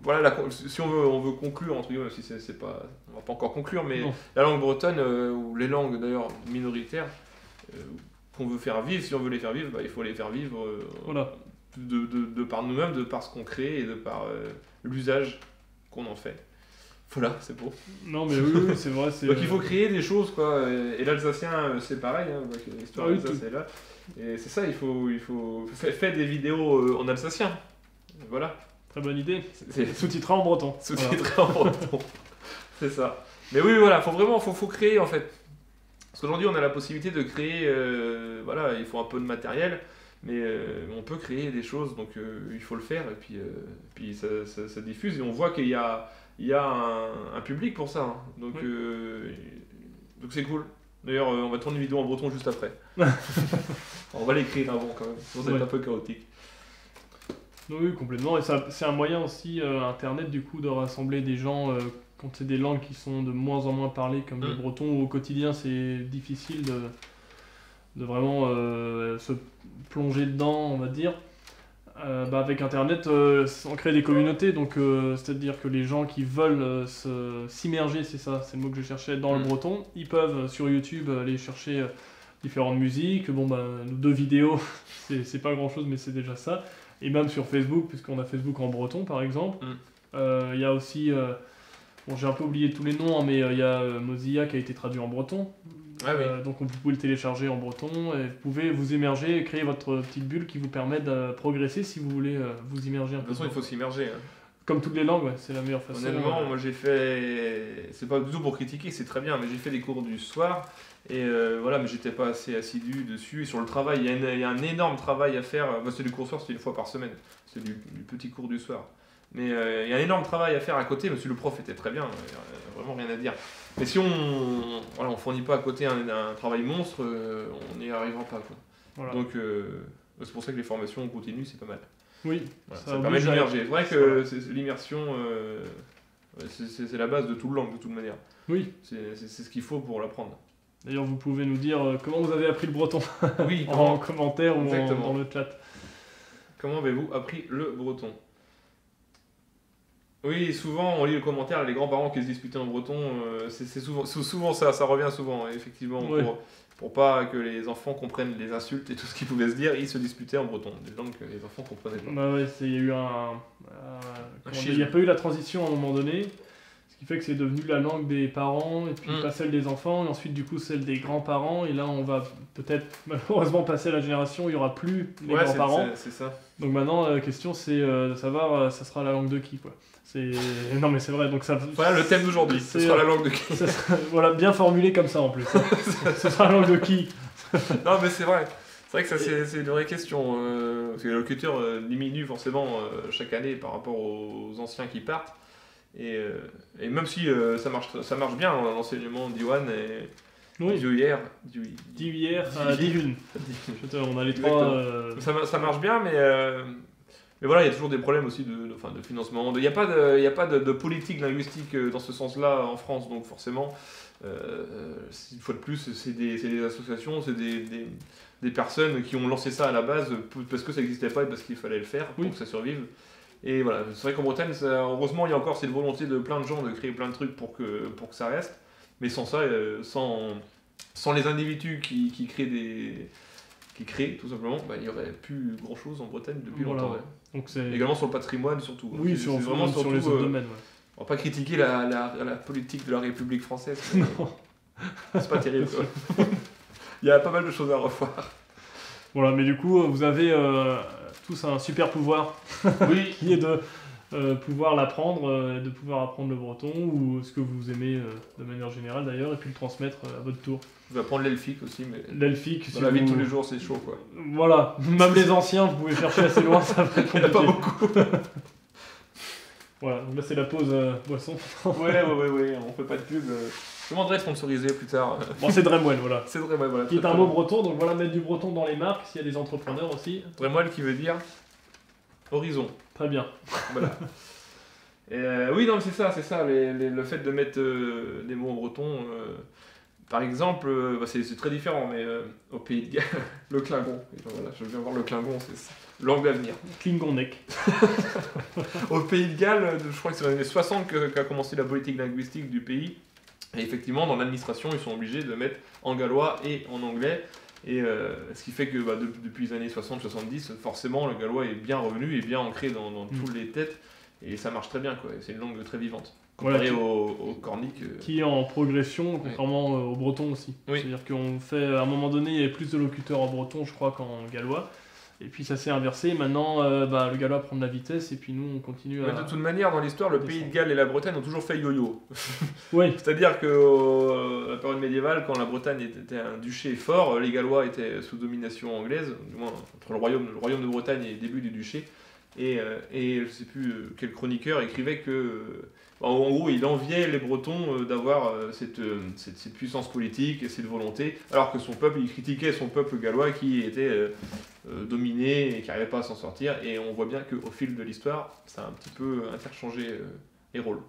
voilà, si on veut conclure entre guillemets, même si c'est pas, on va pas encore conclure, mais Non. la langue bretonne ou les langues d'ailleurs minoritaires qu'on veut faire vivre, si on veut les faire vivre, bah, il faut les faire vivre Voilà. de par nous-mêmes, de par ce qu'on crée et de par l'usage qu'on en fait. Voilà, c'est beau. Non, mais oui, oui, c'est vrai. Donc il faut créer des choses, quoi. Et l'Alsacien, c'est pareil, hein, donc, l'histoire Ah oui, d'Alsace tout. est là. Et c'est ça, il faut faire des vidéos en alsacien. Voilà. Très bonne idée. C'est Sous-titré en breton. sous-titré en breton. C'est ça. Mais oui, voilà, faut créer en fait. Parce qu'aujourd'hui, on a la possibilité de créer, voilà, il faut un peu de matériel, mais on peut créer des choses, donc il faut le faire, et puis ça diffuse, et on voit qu'il y a un public pour ça, hein. Donc Oui. donc c'est cool. D'ailleurs, on va tourner une vidéo en breton juste après. On va l'écrire avant quand même, sinon ça va être Ouais. un peu chaotique. Oui, complètement. Et ça, c'est un moyen aussi, Internet, du coup, de rassembler des gens quand c'est des langues qui sont de moins en moins parlées, comme le breton, où au quotidien c'est difficile de vraiment se plonger dedans, on va dire. Avec Internet, on crée des communautés, donc c'est-à-dire que les gens qui veulent s'immerger, c'est ça, c'est le mot que je cherchais, dans le breton, ils peuvent sur YouTube aller chercher différentes musiques. Bon, bah, 2 vidéos, c'est pas grand-chose, mais c'est déjà ça. Et même sur Facebook, puisqu'on a Facebook en breton par exemple. Il y a aussi, bon, j'ai un peu oublié tous les noms, hein, mais il y a Mozilla qui a été traduit en breton. Ah oui. Donc vous pouvez le télécharger en breton et vous pouvez vous immerger et créer votre petite bulle qui vous permet de progresser si vous voulez vous immerger un De peu. toute façon, il faut s'immerger, hein. Comme toutes les langues, ouais, c'est la meilleure façon. Honnêtement, moi j'ai fait. C'est pas du tout pour critiquer, c'est très bien, mais j'ai fait des cours du soir et voilà, mais j'étais pas assez assidu dessus. Et sur le travail, il y a un énorme travail à faire. Bah, c'est du cours du soir, c'est une fois par semaine. C'est du petit cours du soir. Mais il y a un énorme travail à faire à côté, même si le prof était très bien, vraiment rien à dire. Mais si on fournit pas à côté un travail monstre, on n'y arrivera pas, quoi. Voilà. Donc c'est pour ça que les formations continues, c'est pas mal. Oui, Voilà, ça permet oblige à- d'immerger. C'est vrai que l'immersion, c'est la base de toute langue, de toute manière. Oui. C'est ce qu'il faut pour l'apprendre. D'ailleurs, vous pouvez nous dire comment vous avez appris le breton Oui, en commentaire ou Exactement. dans le chat. Comment avez-vous appris le breton? Oui, souvent on lit le commentaire, les grands-parents qui se disputaient en breton, c'est souvent ça revient souvent, effectivement. Ouais. Pour pas que les enfants comprennent les insultes et tout ce qu'ils pouvaient se dire, ils se disputaient en breton, des langues que les enfants comprenaient pas. Bah ouais, il y a eu il n'y a pas eu la transition à un moment donné, ce qui fait que c'est devenu la langue des parents, et puis pas celle des enfants, et ensuite du coup celle des grands-parents, et là on va peut-être malheureusement passer à la génération où il n'y aura plus les Ouais, grands-parents. c'est ça. Donc maintenant la question c'est de savoir ça sera la langue de qui, quoi. Non mais c'est vrai, donc ça... Voilà le thème d'aujourd'hui, ce c'est- sera la langue de qui? Voilà, bien formulé comme ça en plus. Ce sera la langue de qui? Non, mais c'est vrai. C'est vrai que ça, c'est une vraie question. Parce que les locuteurs diminuent forcément chaque année par rapport aux anciens qui partent. Et même si ça marche bien, l'enseignement d'Iwan et Oui, d'Huyer. d'hier à Divine. Divune. On a les trois... Ça marche bien, mais voilà, il y a toujours des problèmes aussi de financement. Il n'y a pas de politique linguistique dans ce sens-là en France, donc forcément, Une fois de plus, c'est des associations, c'est des personnes qui ont lancé ça à la base parce que ça n'existait pas et parce qu'il fallait le faire pour que ça survive. Et voilà, c'est vrai qu'en Bretagne, heureusement, il y a encore cette volonté de plein de gens de créer plein de trucs pour que ça reste. Mais sans ça, sans les individus qui créent tout simplement, bah, il n'y aurait plus grand chose en Bretagne depuis longtemps. Ouais. Donc également sur le patrimoine surtout. Oui, c'est vraiment sur les autres domaines. On va pas critiquer la politique de la République française. C'est pas terrible. Il y a pas mal de choses à revoir. Voilà, mais du coup, vous avez tous un super pouvoir qui est de pouvoir l'apprendre, de pouvoir apprendre le breton ou ce que vous aimez de manière générale d'ailleurs, et puis le transmettre à votre tour. Je vais apprendre l'elfique aussi, mais l'elfique, dans la vie de tous les jours, c'est chaud quoi. Voilà, même les anciens, vous pouvez chercher assez loin, ça va être compliqué. Il n'y en a pas beaucoup. Voilà, donc là c'est la pause boisson. Ouais, on fait pas de pub. Je demanderai sponsoriser plus tard. Bon, c'est Dremwell, voilà. C'est Dremwell, voilà. Qui est un mot breton, donc voilà, mettre du breton dans les marques, s'il y a des entrepreneurs aussi. Dremwell qui veut dire horizon. Très bien. Voilà. Oui, non, mais c'est ça, le fait de mettre des mots en breton. Par exemple, c'est très différent, mais au Pays de Galles, le Klingon. Voilà, je viens voir le Klingon, c'est langue d'avenir. Klingonnek. Au Pays de Galles, je crois que c'est dans les années 60 qu'a commencé la politique linguistique du pays. Et effectivement, dans l'administration, ils sont obligés de mettre en gallois et en anglais. Et ce qui fait que depuis les années 60-70, forcément, le gallois est bien revenu et bien ancré dans toutes les têtes. Et ça marche très bien, quoi. C'est une langue très vivante. Comparé au cornique. Qui est en progression, contrairement au breton aussi. Oui. C'est-à-dire qu'on fait, à un moment donné, il y avait plus de locuteurs en breton, je crois, qu'en gallois. Et puis ça s'est inversé. Maintenant, le gallois prend de la vitesse et puis nous, on continue à... De toute manière, dans l'histoire, le Pays de Galles et la Bretagne ont toujours fait yo-yo. Oui. C'est-à-dire que la période médiévale, quand la Bretagne était un duché fort, les Gallois étaient sous domination anglaise, du moins entre le royaume de Bretagne et le début du duché. Et je sais plus quel chroniqueur écrivait que, en gros, il enviait les Bretons d'avoir cette puissance politique et cette volonté, alors que son peuple, il critiquait son peuple gallois qui était dominé et qui n'arrivait pas à s'en sortir. Et on voit bien qu'au fil de l'histoire, ça a un petit peu interchangé les rôles.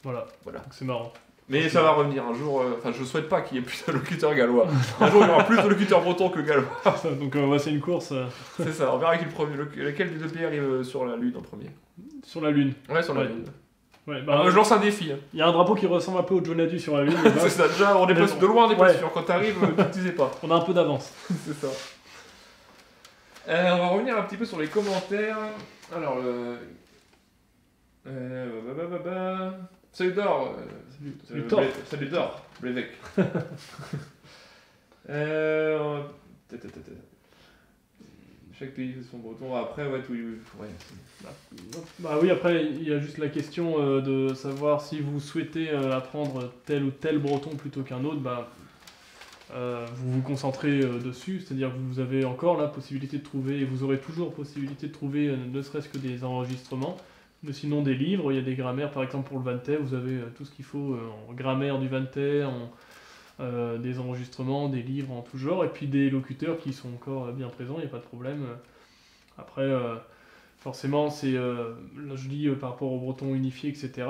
Voilà. Donc c'est marrant. Mais ça va revenir un jour. Je souhaite pas qu'il y ait plus de locuteurs gallois. Un jour, il y aura plus de locuteurs bretons que gallois. Donc c'est une course. C'est ça, on verra lequel des deux pays arrive sur la Lune en premier. Sur la Lune. Ouais, sur la Lune. Ouais, je lance un défi. Il y a un drapeau qui ressemble un peu au Jonadu sur la Lune. C'est ça, déjà, on est pas de loin, on est pas sûr. Quand t'arrives, tu sais pas. On a un peu d'avance. C'est ça. On va revenir un petit peu sur les commentaires. Alors, Salut Dor. Salut Dor, l'évêque. Chaque pays fait son breton. Après, oui, après, il y a juste la question de savoir si vous souhaitez apprendre tel ou tel breton plutôt qu'un autre. Vous vous concentrez dessus, c'est-à-dire que vous avez encore la possibilité de trouver, et vous aurez toujours possibilité de trouver ne serait-ce que des enregistrements. Mais sinon des livres, il y a des grammaires, par exemple pour le Vantais, vous avez tout ce qu'il faut en grammaire du Vantais, des enregistrements, des livres en tout genre, et puis des locuteurs qui sont encore bien présents, il n'y a pas de problème. Après, forcément, c'est, là je dis par rapport au breton unifié, etc.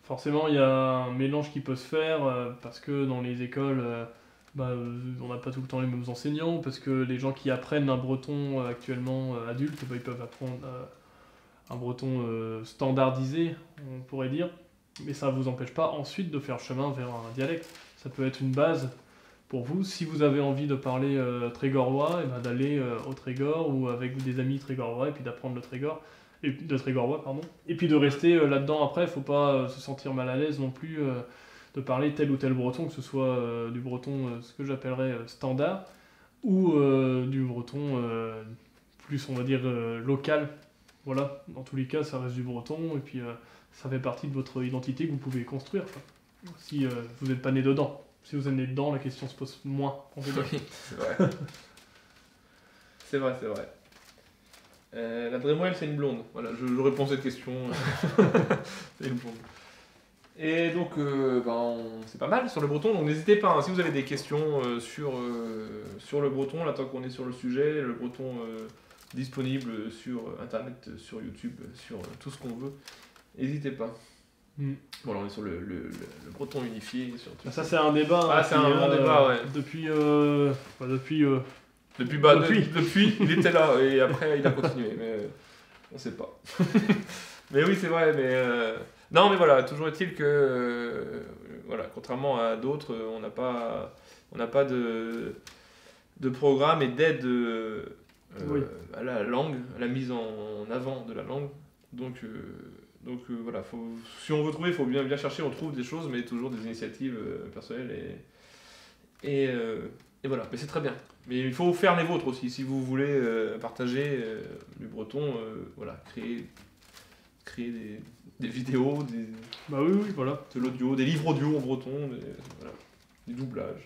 Forcément, il y a un mélange qui peut se faire, parce que dans les écoles, on n'a pas tout le temps les mêmes enseignants, parce que les gens qui apprennent un breton actuellement adulte, ils peuvent apprendre... un breton standardisé, on pourrait dire, mais ça ne vous empêche pas ensuite de faire chemin vers un dialecte. Ça peut être une base pour vous, si vous avez envie de parler trégorois, d'aller au Trégor ou avec des amis trégorois et puis d'apprendre le trégorois, et puis de rester là-dedans après. Il ne faut pas se sentir mal à l'aise non plus de parler tel ou tel breton, que ce soit du breton, ce que j'appellerais standard, ou du breton plus, on va dire, local. Voilà, dans tous les cas, ça reste du breton, et puis ça fait partie de votre identité que vous pouvez construire, quoi. Si vous n'êtes pas né dedans. Si vous êtes né dedans, la question se pose moins. Oui, c'est vrai. C'est vrai. La Dremwell, c'est une blonde. Voilà, je réponds à cette question. C'est une blonde. Et donc, c'est pas mal sur le breton, donc n'hésitez pas, si vous avez des questions sur le breton, là, tant qu'on est sur le sujet, le breton... disponible sur internet, sur YouTube, sur tout ce qu'on veut. N'hésitez pas. Voilà, on est sur le breton unifié. Sur tout Ça, c'est un débat. Ah, c'est un bon débat, ouais. Depuis, depuis, il était là et après il a continué, mais on sait pas. Mais oui, c'est vrai, mais non, mais voilà, toujours est-il que voilà, contrairement à d'autres, on n'a pas de programme et d'aide à la langue, à la mise en avant de la langue. Donc voilà, si on veut trouver, il faut bien chercher, on trouve des choses, mais toujours des initiatives personnelles et voilà, mais c'est très bien. Mais il faut faire les vôtres aussi, si vous voulez partager du breton, voilà, créer des vidéos, bah oui, voilà. de l'audio, des livres audio en breton, voilà, des doublages.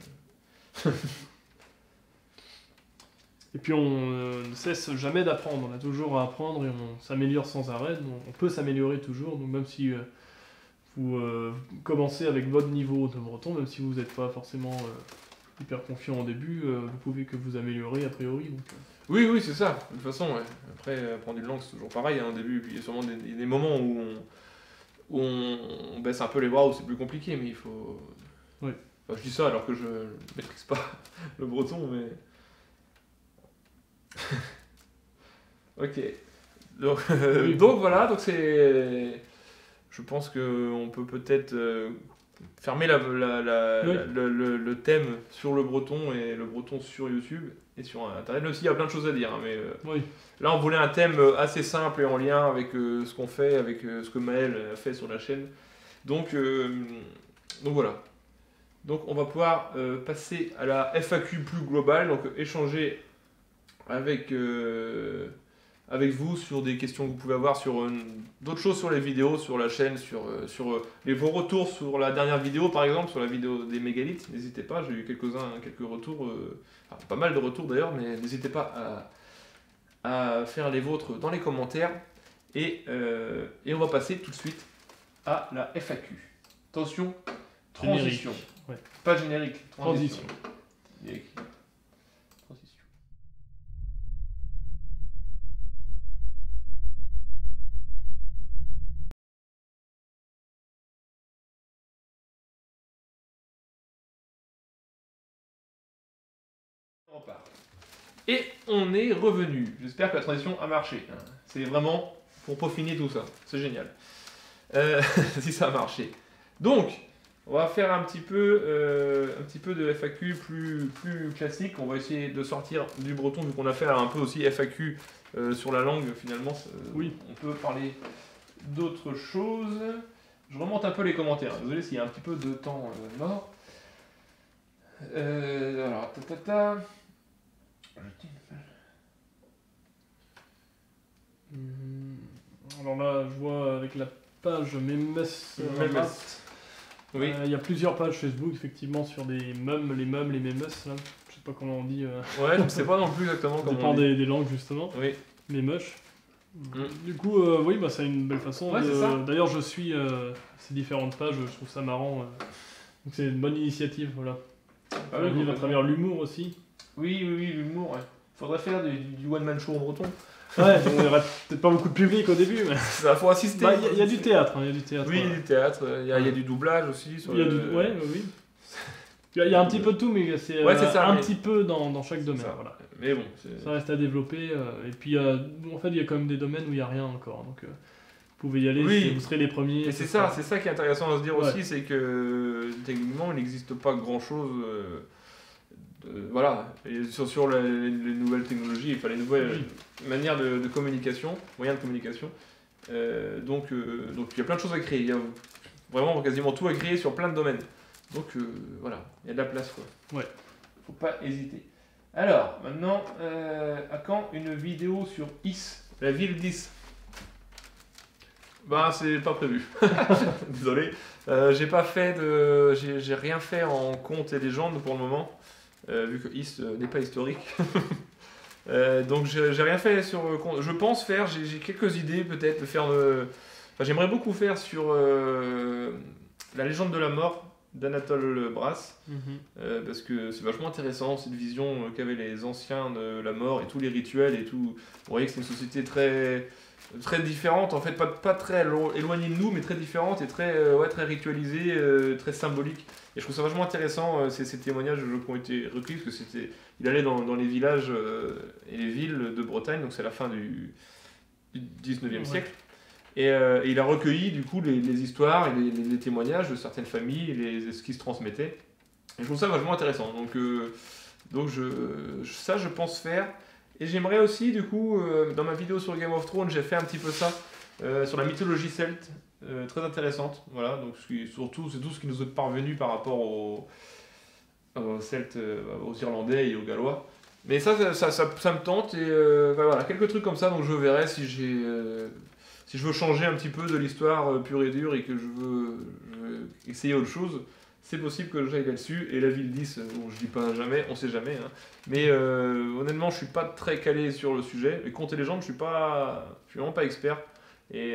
Et puis on ne cesse jamais d'apprendre, on a toujours à apprendre et on s'améliore sans arrêt, on peut s'améliorer toujours, donc même si vous commencez avec votre niveau de breton, même si vous n'êtes pas forcément hyper confiant au début, vous pouvez que vous améliorer a priori. Donc, Oui, c'est ça, de toute façon, ouais. Après, apprendre une langue, c'est toujours pareil au début, puis il y a sûrement des moments où on baisse un peu les bras, où c'est plus compliqué, mais il faut... Oui. Enfin, je dis ça alors que je ne maîtrise pas le breton, mais... Ok. Donc voilà, donc c'est... Je pense qu'on peut peut-être fermer le thème sur le breton et le breton sur YouTube et sur Internet. Même s'il y a plein de choses à dire, hein, mais là on voulait un thème assez simple et en lien avec ce qu'on fait, avec ce que Maël a fait sur la chaîne. Donc voilà. Donc on va pouvoir passer à la FAQ plus globale, donc échanger avec vous sur des questions que vous pouvez avoir sur d'autres choses sur les vidéos, sur la chaîne, sur vos retours sur la dernière vidéo par exemple, sur la vidéo des mégalithes. N'hésitez pas, j'ai eu quelques retours, enfin, pas mal de retours d'ailleurs, mais n'hésitez pas à faire les vôtres dans les commentaires. Et on va passer tout de suite à la FAQ. Attention, transition. Ouais. Pas générique, Transition. Il y a écrit. Transition. On repart. Et on est revenu. J'espère que la transition a marché. C'est vraiment pour peaufiner tout ça. C'est génial. Si ça a marché. Donc, on va faire un petit peu de FAQ plus classique. On va essayer de sortir du breton, vu qu'on a fait un peu aussi FAQ sur la langue. Finalement, oui. On peut parler d'autres choses. Je remonte un peu les commentaires. Désolé s'il y a un petit peu de temps mort. Alors, Alors là, je vois avec la page Memes. Oui. Il y a plusieurs pages Facebook, effectivement, sur les memes, les memes. Là. Je sais pas comment on dit. Ouais, je ne sais pas non plus exactement comment on dit. Ça dépend des langues, justement. Oui. Les mush. Du coup, oui, bah, c'est une belle façon. Ouais, c'est ça. D'ailleurs, je suis ces différentes pages, je trouve ça marrant. Donc c'est une bonne initiative, voilà. Ah, oui, vivre à travers l'humour aussi. Oui, l'humour, ouais. Faudrait faire du one-man show en breton. Ouais, il n'y aurait peut-être pas beaucoup de public au début, mais... Ça, faut assister. Il y a du théâtre, il y a du théâtre. Oui, il y a du théâtre, il y a du doublage aussi. Ouais, oui. Il y a un petit peu de tout, mais c'est petit peu dans chaque domaine. Voilà. Mais bon, ça reste à développer. Et puis, en fait, il y a quand même des domaines où il n'y a rien encore. Donc, vous pouvez y aller, vous serez les premiers. Et c'est ça qui est intéressant à se dire aussi, c'est que techniquement, il n'existe pas grand-chose... voilà, et sur les nouvelles technologies, enfin les nouvelles manières de communication, moyens de communication. Donc il y a plein de choses à créer, il y a vraiment quasiment tout à créer sur plein de domaines. Donc voilà, il y a de la place quoi. Ouais. Faut pas hésiter. Alors, maintenant, à quand une vidéo sur Is, la ville d'Is? Bah c'est pas prévu. Désolé. J'ai rien fait en conte et légende pour le moment. Vu que Is n'est pas historique. Donc j'ai rien fait sur... Je pense faire, j'ai quelques idées peut-être de faire... Enfin, j'aimerais beaucoup faire sur la légende de la mort d'Anatole Brass. Mhm. Parce que c'est vachement intéressant, cette vision qu'avaient les anciens de la mort et tous les rituels et tout. Vous voyez que c'est une société très différente, en fait, pas très éloignée de nous, mais très différente et très ritualisée, très symbolique. Et je trouve ça vachement intéressant, ces témoignages qui ont été recueillis, parce que il allait dans les villages et les villes de Bretagne, donc c'est la fin du 19e siècle. Et il a recueilli du coup les histoires et les témoignages de certaines familles, ce qui se transmettait. Et je trouve ça vachement intéressant. Donc ça, je pense faire. Et j'aimerais aussi, du coup, dans ma vidéo sur Game of Thrones, j'ai fait un petit peu ça, sur la mythologie celte, très intéressante. Voilà, donc surtout, c'est tout ce qui nous est parvenu par rapport aux Celtes, aux Irlandais et aux Gallois. Mais ça me tente, et voilà, quelques trucs comme ça, donc je verrai si je veux changer un petit peu de l'histoire pure et dure et que je veux essayer autre chose. C'est possible que j'aille là-dessus, et la ville 10, bon, je dis pas jamais, on sait jamais, hein. Mais honnêtement, je suis pas très calé sur le sujet. Les contes et légendes, je suis vraiment pas expert. Et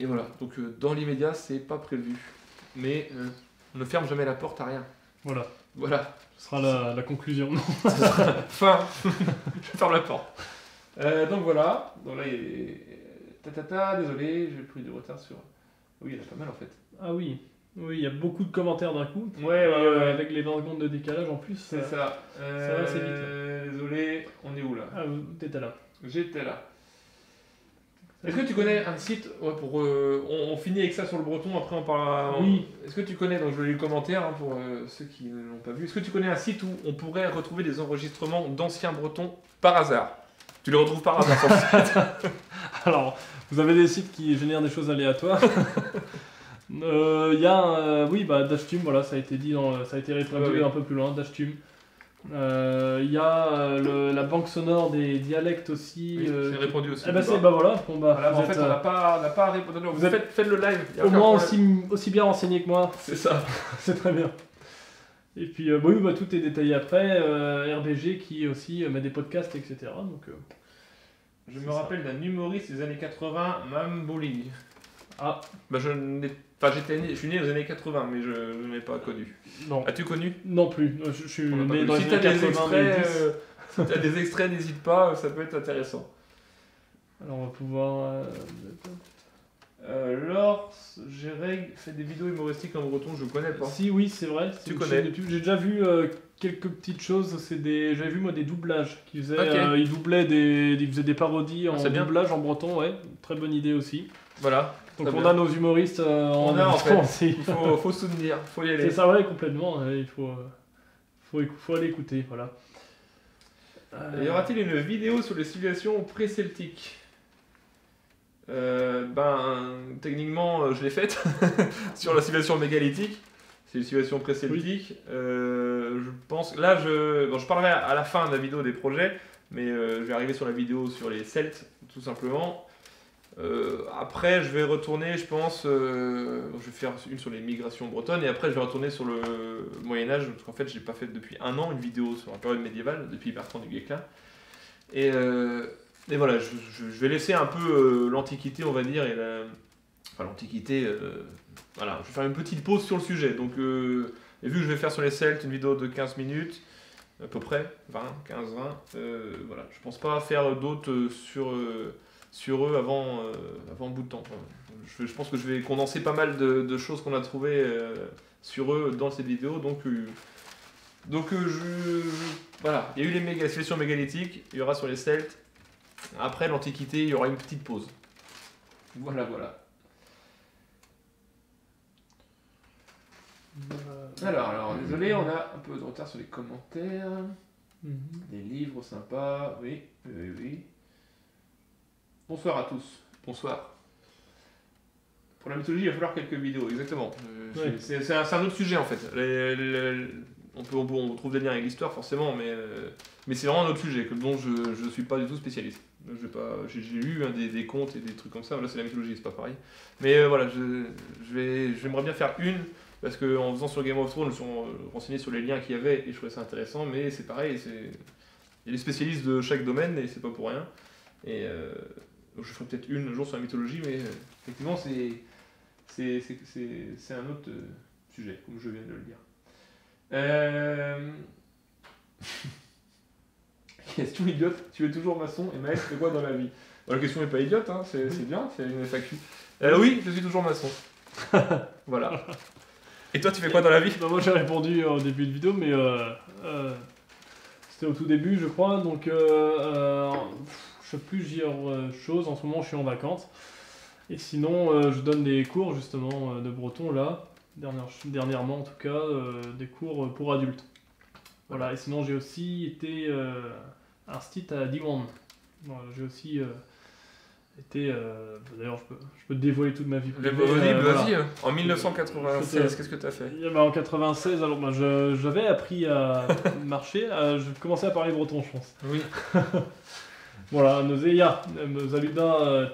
voilà, donc dans l'immédiat, c'est pas prévu. Mais on ne ferme jamais la porte à rien. Voilà. Ce sera la conclusion. Fin. Je ferme la porte. Donc voilà. Donc là, désolé, j'ai pris du retard sur... Oui, il y en a pas mal en fait. Ah oui. Oui, il y a beaucoup de commentaires d'un coup. Ouais. Avec les 20 secondes de décalage en plus. C'est ça. Ça va assez vite. Désolé, on est où là? Ah, t'étais là. J'étais là. Est-ce que tu connais un site, on finit avec ça sur le breton, après on parlera... Oui. Est-ce que tu connais, donc je lis le commentaire hein, pour ceux qui ne l'ont pas vu, est-ce que tu connais un site où on pourrait retrouver des enregistrements d'anciens bretons par hasard? Tu les retrouves par hasard sur le site? Alors, vous avez des sites qui génèrent des choses aléatoires. Il y a Dashtun, voilà, ça a été dit, ça a été répondu un peu plus loin, Dashtun. Il y a la banque sonore des dialectes aussi. Oui, j'ai répondu aussi. Eh ben voilà. Voilà, en fait, on n'a pas répondu. Vous faites le live. Au moins aussi bien renseigné que moi. C'est ça. C'est très bien. Et puis, tout est détaillé après. RBG qui aussi met des podcasts, etc. Donc, je me rappelle d'un humoriste des années 80, Mme Bowling. Ah. Bah, je suis né aux années 80, mais je ne l'ai pas connu. Non. As-tu connu? Non plus. Je suis né dans les années 80. Si tu as des extraits, n'hésite pas, ça peut être intéressant. Alors, on va pouvoir... Laure Géreg fait des vidéos humoristiques en breton, je connais pas. Si, oui, c'est vrai. Tu connais? J'ai déjà vu quelques petites choses. J'avais vu moi des doublages qui faisaient. Okay. Ils faisaient des parodies en doublage en breton, ouais. Très bonne idée aussi. Voilà. Donc on a nos humoristes en breton aussi. Il faut soutenir, faut y aller. C'est ça, ouais, complètement. Il faut aller écouter, voilà. Y aura-t-il une vidéo sur les civilisations pré-celtiques? Techniquement, je l'ai faite sur la civilisation mégalithique. C'est une civilisation pré-celtique. Oui. Je pense. Là, je parlerai à la fin de la vidéo des projets, mais je vais arriver sur la vidéo sur les Celtes, tout simplement. Après, je vais retourner, je pense. Je vais faire une sur les migrations bretonnes, et après, je vais retourner sur le Moyen-Âge, parce qu'en fait, j'ai pas fait depuis un an une vidéo sur la période médiévale, depuis Bertrand du Guesclin. Et voilà, je vais laisser un peu l'Antiquité, on va dire, l'Antiquité, voilà, je vais faire une petite pause sur le sujet. Donc, et vu que je vais faire sur les Celtes une vidéo de 15 minutes, à peu près, 15-20, voilà, je pense pas faire d'autres sur eux avant un bout de temps. Je pense que je vais condenser pas mal de choses qu'on a trouvées sur eux dans cette vidéo, donc voilà, il y a eu les civilisations mégalithiques, il y aura sur les Celtes. Après l'Antiquité, il y aura une petite pause. Voilà. Alors, désolé, on a un peu de retard sur les commentaires. Des livres sympas, oui. Bonsoir à tous. Bonsoir. Pour la mythologie, il va falloir quelques vidéos, exactement. Ouais. C'est un autre sujet en fait. On trouve des liens avec l'histoire forcément, mais c'est vraiment un autre sujet dont je ne suis pas du tout spécialiste. J'ai lu des contes et des trucs comme ça, là c'est la mythologie, c'est pas pareil. Mais voilà, j'aimerais bien faire une, parce qu'en faisant sur Game of Thrones, je me suis renseigné sur les liens qu'il y avait et je trouvais ça intéressant, mais c'est pareil, il y a des spécialistes de chaque domaine et c'est pas pour rien. Et donc je ferai peut-être un jour sur la mythologie, mais effectivement c'est un autre sujet, comme je viens de le dire. Question idiote, tu es toujours maçon et Maël fait quoi dans la vie? La question n'est pas idiote, hein, c'est bien, c'est une FAQ. Oui, je suis toujours maçon. Voilà. Et toi, tu fais quoi dans la vie? Bah, moi j'ai répondu au début de vidéo, mais c'était au tout début, je crois. Donc, je fais plusieurs choses. En ce moment, je suis en vacances. Et sinon, je donne des cours justement de breton là, dernièrement en tout cas, des cours pour adultes. Voilà. Et sinon, j'ai aussi été instit à Diwan. Voilà, j'ai aussi été. D'ailleurs, je peux te dévoiler toute ma vie privée. Vas-y, Voilà. En 1996, qu'est-ce que tu as fait? En 96, alors j'avais appris à marcher, je commençais à parler breton, je pense. Oui. Voilà, nos EIA, nos aludins,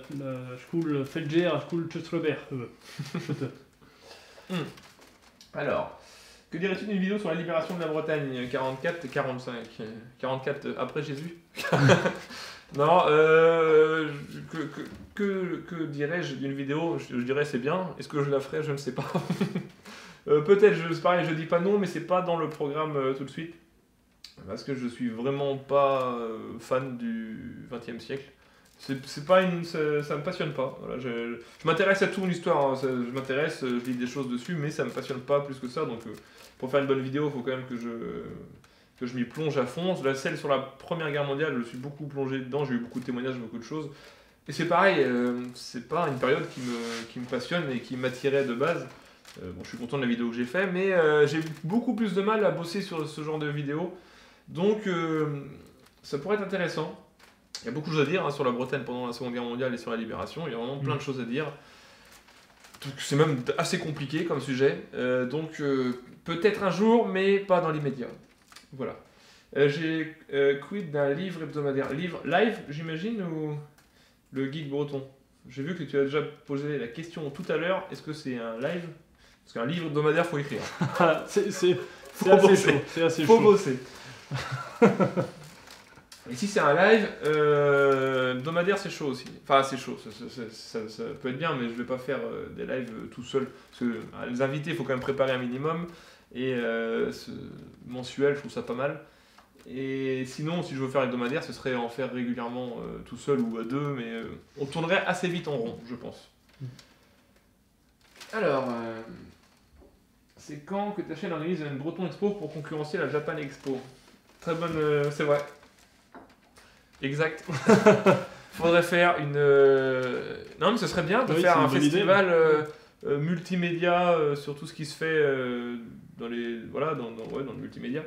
school Felger, school Chustrebert. Alors, que dirais-tu d'une vidéo sur la libération de la Bretagne 44 et 45 44 après Jésus? Non, que dirais-je d'une vidéo? Je dirais c'est bien. Est-ce que je la ferai? Je ne sais pas. Peut-être, c'est pareil, je dis pas non, mais c'est pas dans le programme tout de suite. Parce que je suis vraiment pas fan du XXe siècle. C'est pas ça me passionne pas. Voilà, je m'intéresse à tout l'histoire, hein. Je m'intéresse, je lis des choses dessus, mais ça me passionne pas plus que ça. Donc pour faire une bonne vidéo, il faut quand même que je m'y plonge à fond. Celle sur la Première Guerre mondiale, je suis beaucoup plongé dedans, j'ai eu beaucoup de témoignages, beaucoup de choses. Et c'est pareil, c'est pas une période qui me passionne et qui m'attirait de base. Bon, je suis content de la vidéo que j'ai fait, mais j'ai beaucoup plus de mal à bosser sur ce genre de vidéo. Donc ça pourrait être intéressant. Il y a beaucoup de choses à dire hein, sur la Bretagne pendant la Seconde Guerre mondiale et sur la libération. Il y a vraiment plein de choses à dire. C'est même assez compliqué comme sujet. Donc peut-être un jour, mais pas dans l'immédiat. Voilà. J'ai quid d'un livre hebdomadaire. Livre live, j'imagine, ou le Geek Breton? J'ai vu que tu as déjà posé la question tout à l'heure. Est-ce que c'est un live? Parce qu'un livre hebdomadaire, faut écrire. c'est assez chaud. C'est assez faut chaud. bosser. Et si c'est un live, hebdomadaire, c'est chaud aussi. Enfin, c'est chaud, ça peut être bien, mais je vais pas faire des lives tout seul. Parce que les invités, il faut quand même préparer un minimum. Et mensuel, je trouve ça pas mal. Et sinon, si je veux faire hebdomadaire, ce serait en faire régulièrement tout seul ou à deux, mais on tournerait assez vite en rond, je pense. Alors, c'est quand que ta chaîne organise une Breton Expo pour concurrencer la Japan Expo? Très bonne, c'est vrai. Exact. Faudrait faire une. Non, mais ce serait bien de faire un festival multimédia sur tout ce qui se fait dans les. Voilà, dans le multimédia.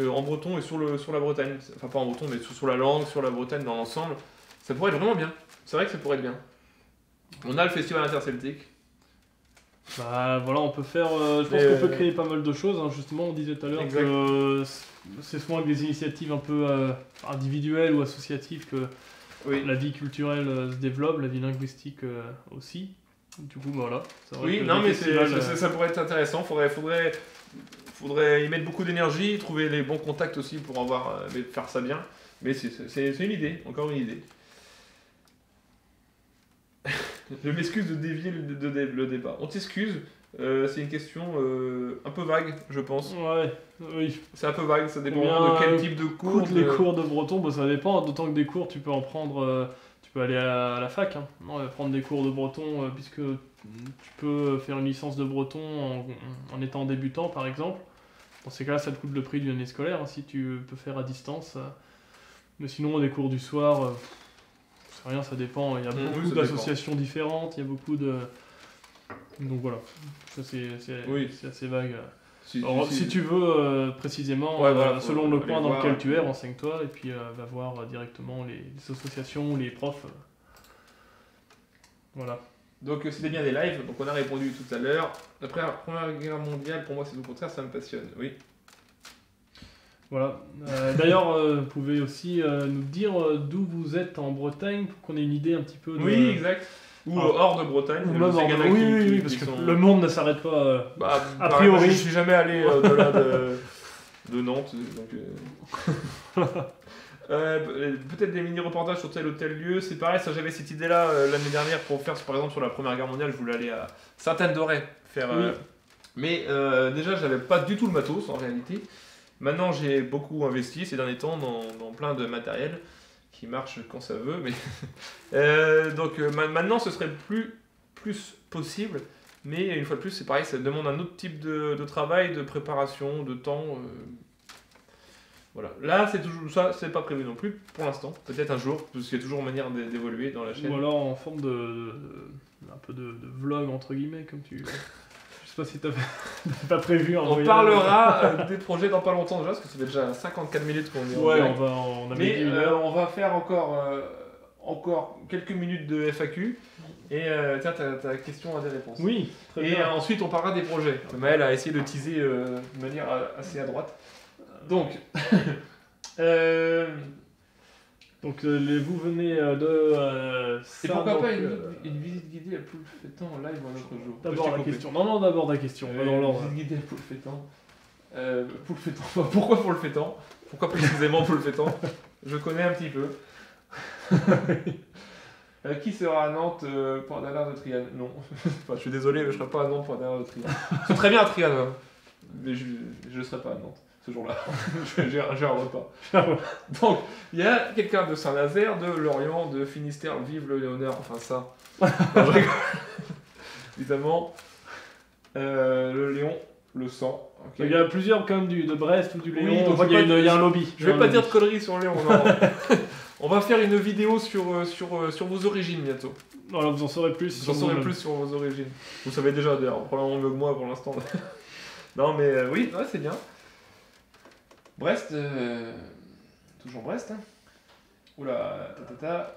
En breton et sur la Bretagne. Enfin, pas en breton, mais sur la langue, sur la Bretagne dans l'ensemble. Ça pourrait être vraiment bien. C'est vrai que ça pourrait être bien. On a le festival interceltique. Bah voilà, on peut faire. Je pense qu'on peut créer pas mal de choses. Hein. Justement, on disait tout à l'heure que c'est souvent avec des initiatives un peu individuelles ou associatives que la vie culturelle se développe, la vie linguistique aussi. Du coup, voilà. Oui, non, mais ça pourrait être intéressant. Faudrait y mettre beaucoup d'énergie, trouver les bons contacts aussi pour faire ça bien. Mais c'est une idée, encore une idée. Je m'excuse de dévier le débat. On t'excuse, c'est une question un peu vague, je pense. Ouais, oui. C'est un peu vague, ça dépend de quel type de cours. Les cours de breton, bah, ça dépend, d'autant que des cours, tu peux en prendre, tu peux aller à la fac, hein. Non, prendre des cours de breton, puisque tu peux faire une licence de breton en étant débutant, par exemple. Dans ces cas-là, ça te coûte le prix d'une année scolaire, hein, si tu peux faire à distance. Mais sinon, des cours du soir... c'est rien, ça dépend. Il y a beaucoup d'associations différentes, il y a beaucoup de... Donc voilà, ça c'est assez vague. Si tu veux précisément, selon le coin dans lequel tu es, renseigne-toi et puis va voir directement les associations, les profs. Voilà. Donc c'était bien des lives, donc on a répondu tout à l'heure. Après la Première Guerre mondiale, pour moi c'est au contraire, ça me passionne, oui. Voilà. D'ailleurs, vous pouvez aussi nous dire d'où vous êtes en Bretagne pour qu'on ait une idée un petit peu de... Oui, exact. Ou hors de Bretagne. Oui, parce que le monde ne s'arrête pas a priori. Je suis jamais allé au-delà de Nantes. Donc, peut-être des mini-reportages sur tel ou tel lieu. C'est pareil, ça j'avais cette idée-là l'année dernière pour faire, par exemple, sur la Première Guerre mondiale, je voulais aller à Sainte-Anne-d'Auray faire Mais déjà, j'avais pas du tout le matos en réalité. Maintenant, j'ai beaucoup investi ces derniers temps dans plein de matériel qui marche quand ça veut. Mais donc maintenant, ce serait plus possible. Mais une fois de plus, c'est pareil, ça demande un autre type de travail, de préparation, de temps. Voilà. Là, c'est toujours ça, c'est pas prévu non plus pour l'instant. Peut-être un jour, parce qu'il y a toujours une manière d'évoluer dans la chaîne. Ou alors en forme un peu de vlog entre guillemets, comme tu. Je sais pas si t'avais pas prévu un On voyage. parlera des projets dans pas longtemps déjà, parce que ça fait déjà 54 minutes qu'on est en Ouais, direct. on avait Mais dit une heure. on va faire encore quelques minutes de FAQ. Et tiens, t'as question à des réponses. Oui, très Et bien. ensuite, on parlera des projets. Maël a essayé de teaser de manière assez à droite. Donc, Donc vous venez de. et ça, pourquoi donc, pas une visite guidée à Poulfétan en live un autre jour. D'abord Je la t'ai coupé. question. Non, d'abord la question. Pas dans l'ordre. Visite guidée à Poulfétan. Poulfétan. Pourquoi Poulfétan? Pourquoi précisément Poulfétan? Je connais un petit peu. Qui sera à Nantes pour la dernière de Triane? Non. Enfin, je suis désolé, mais je ne serai pas à Nantes pour la dernière de Triane. C'est très bien à Triane, hein. Mais je ne serai pas à Nantes ce jour-là. J'ai un repas. Donc, il y a quelqu'un de Saint-Nazaire, de Lorient, de Finistère, vive le Léonard, enfin ça. Non, je rigole. Évidemment. Le Léon, le sang. Ok. Il y a plusieurs quand même de Brest ou du Oui, Léon. donc On voit qu'il y a un lobby. Je vais pas dire de conneries sur Léon, non. On va faire une vidéo sur vos origines bientôt. Voilà, vous en saurez plus. Vous en saurez plus sur vos origines. Vous savez déjà, d'ailleurs, probablement mieux que moi pour l'instant. Non, mais oui, ouais, c'est bien. Brest, toujours Brest. Hein. Oula,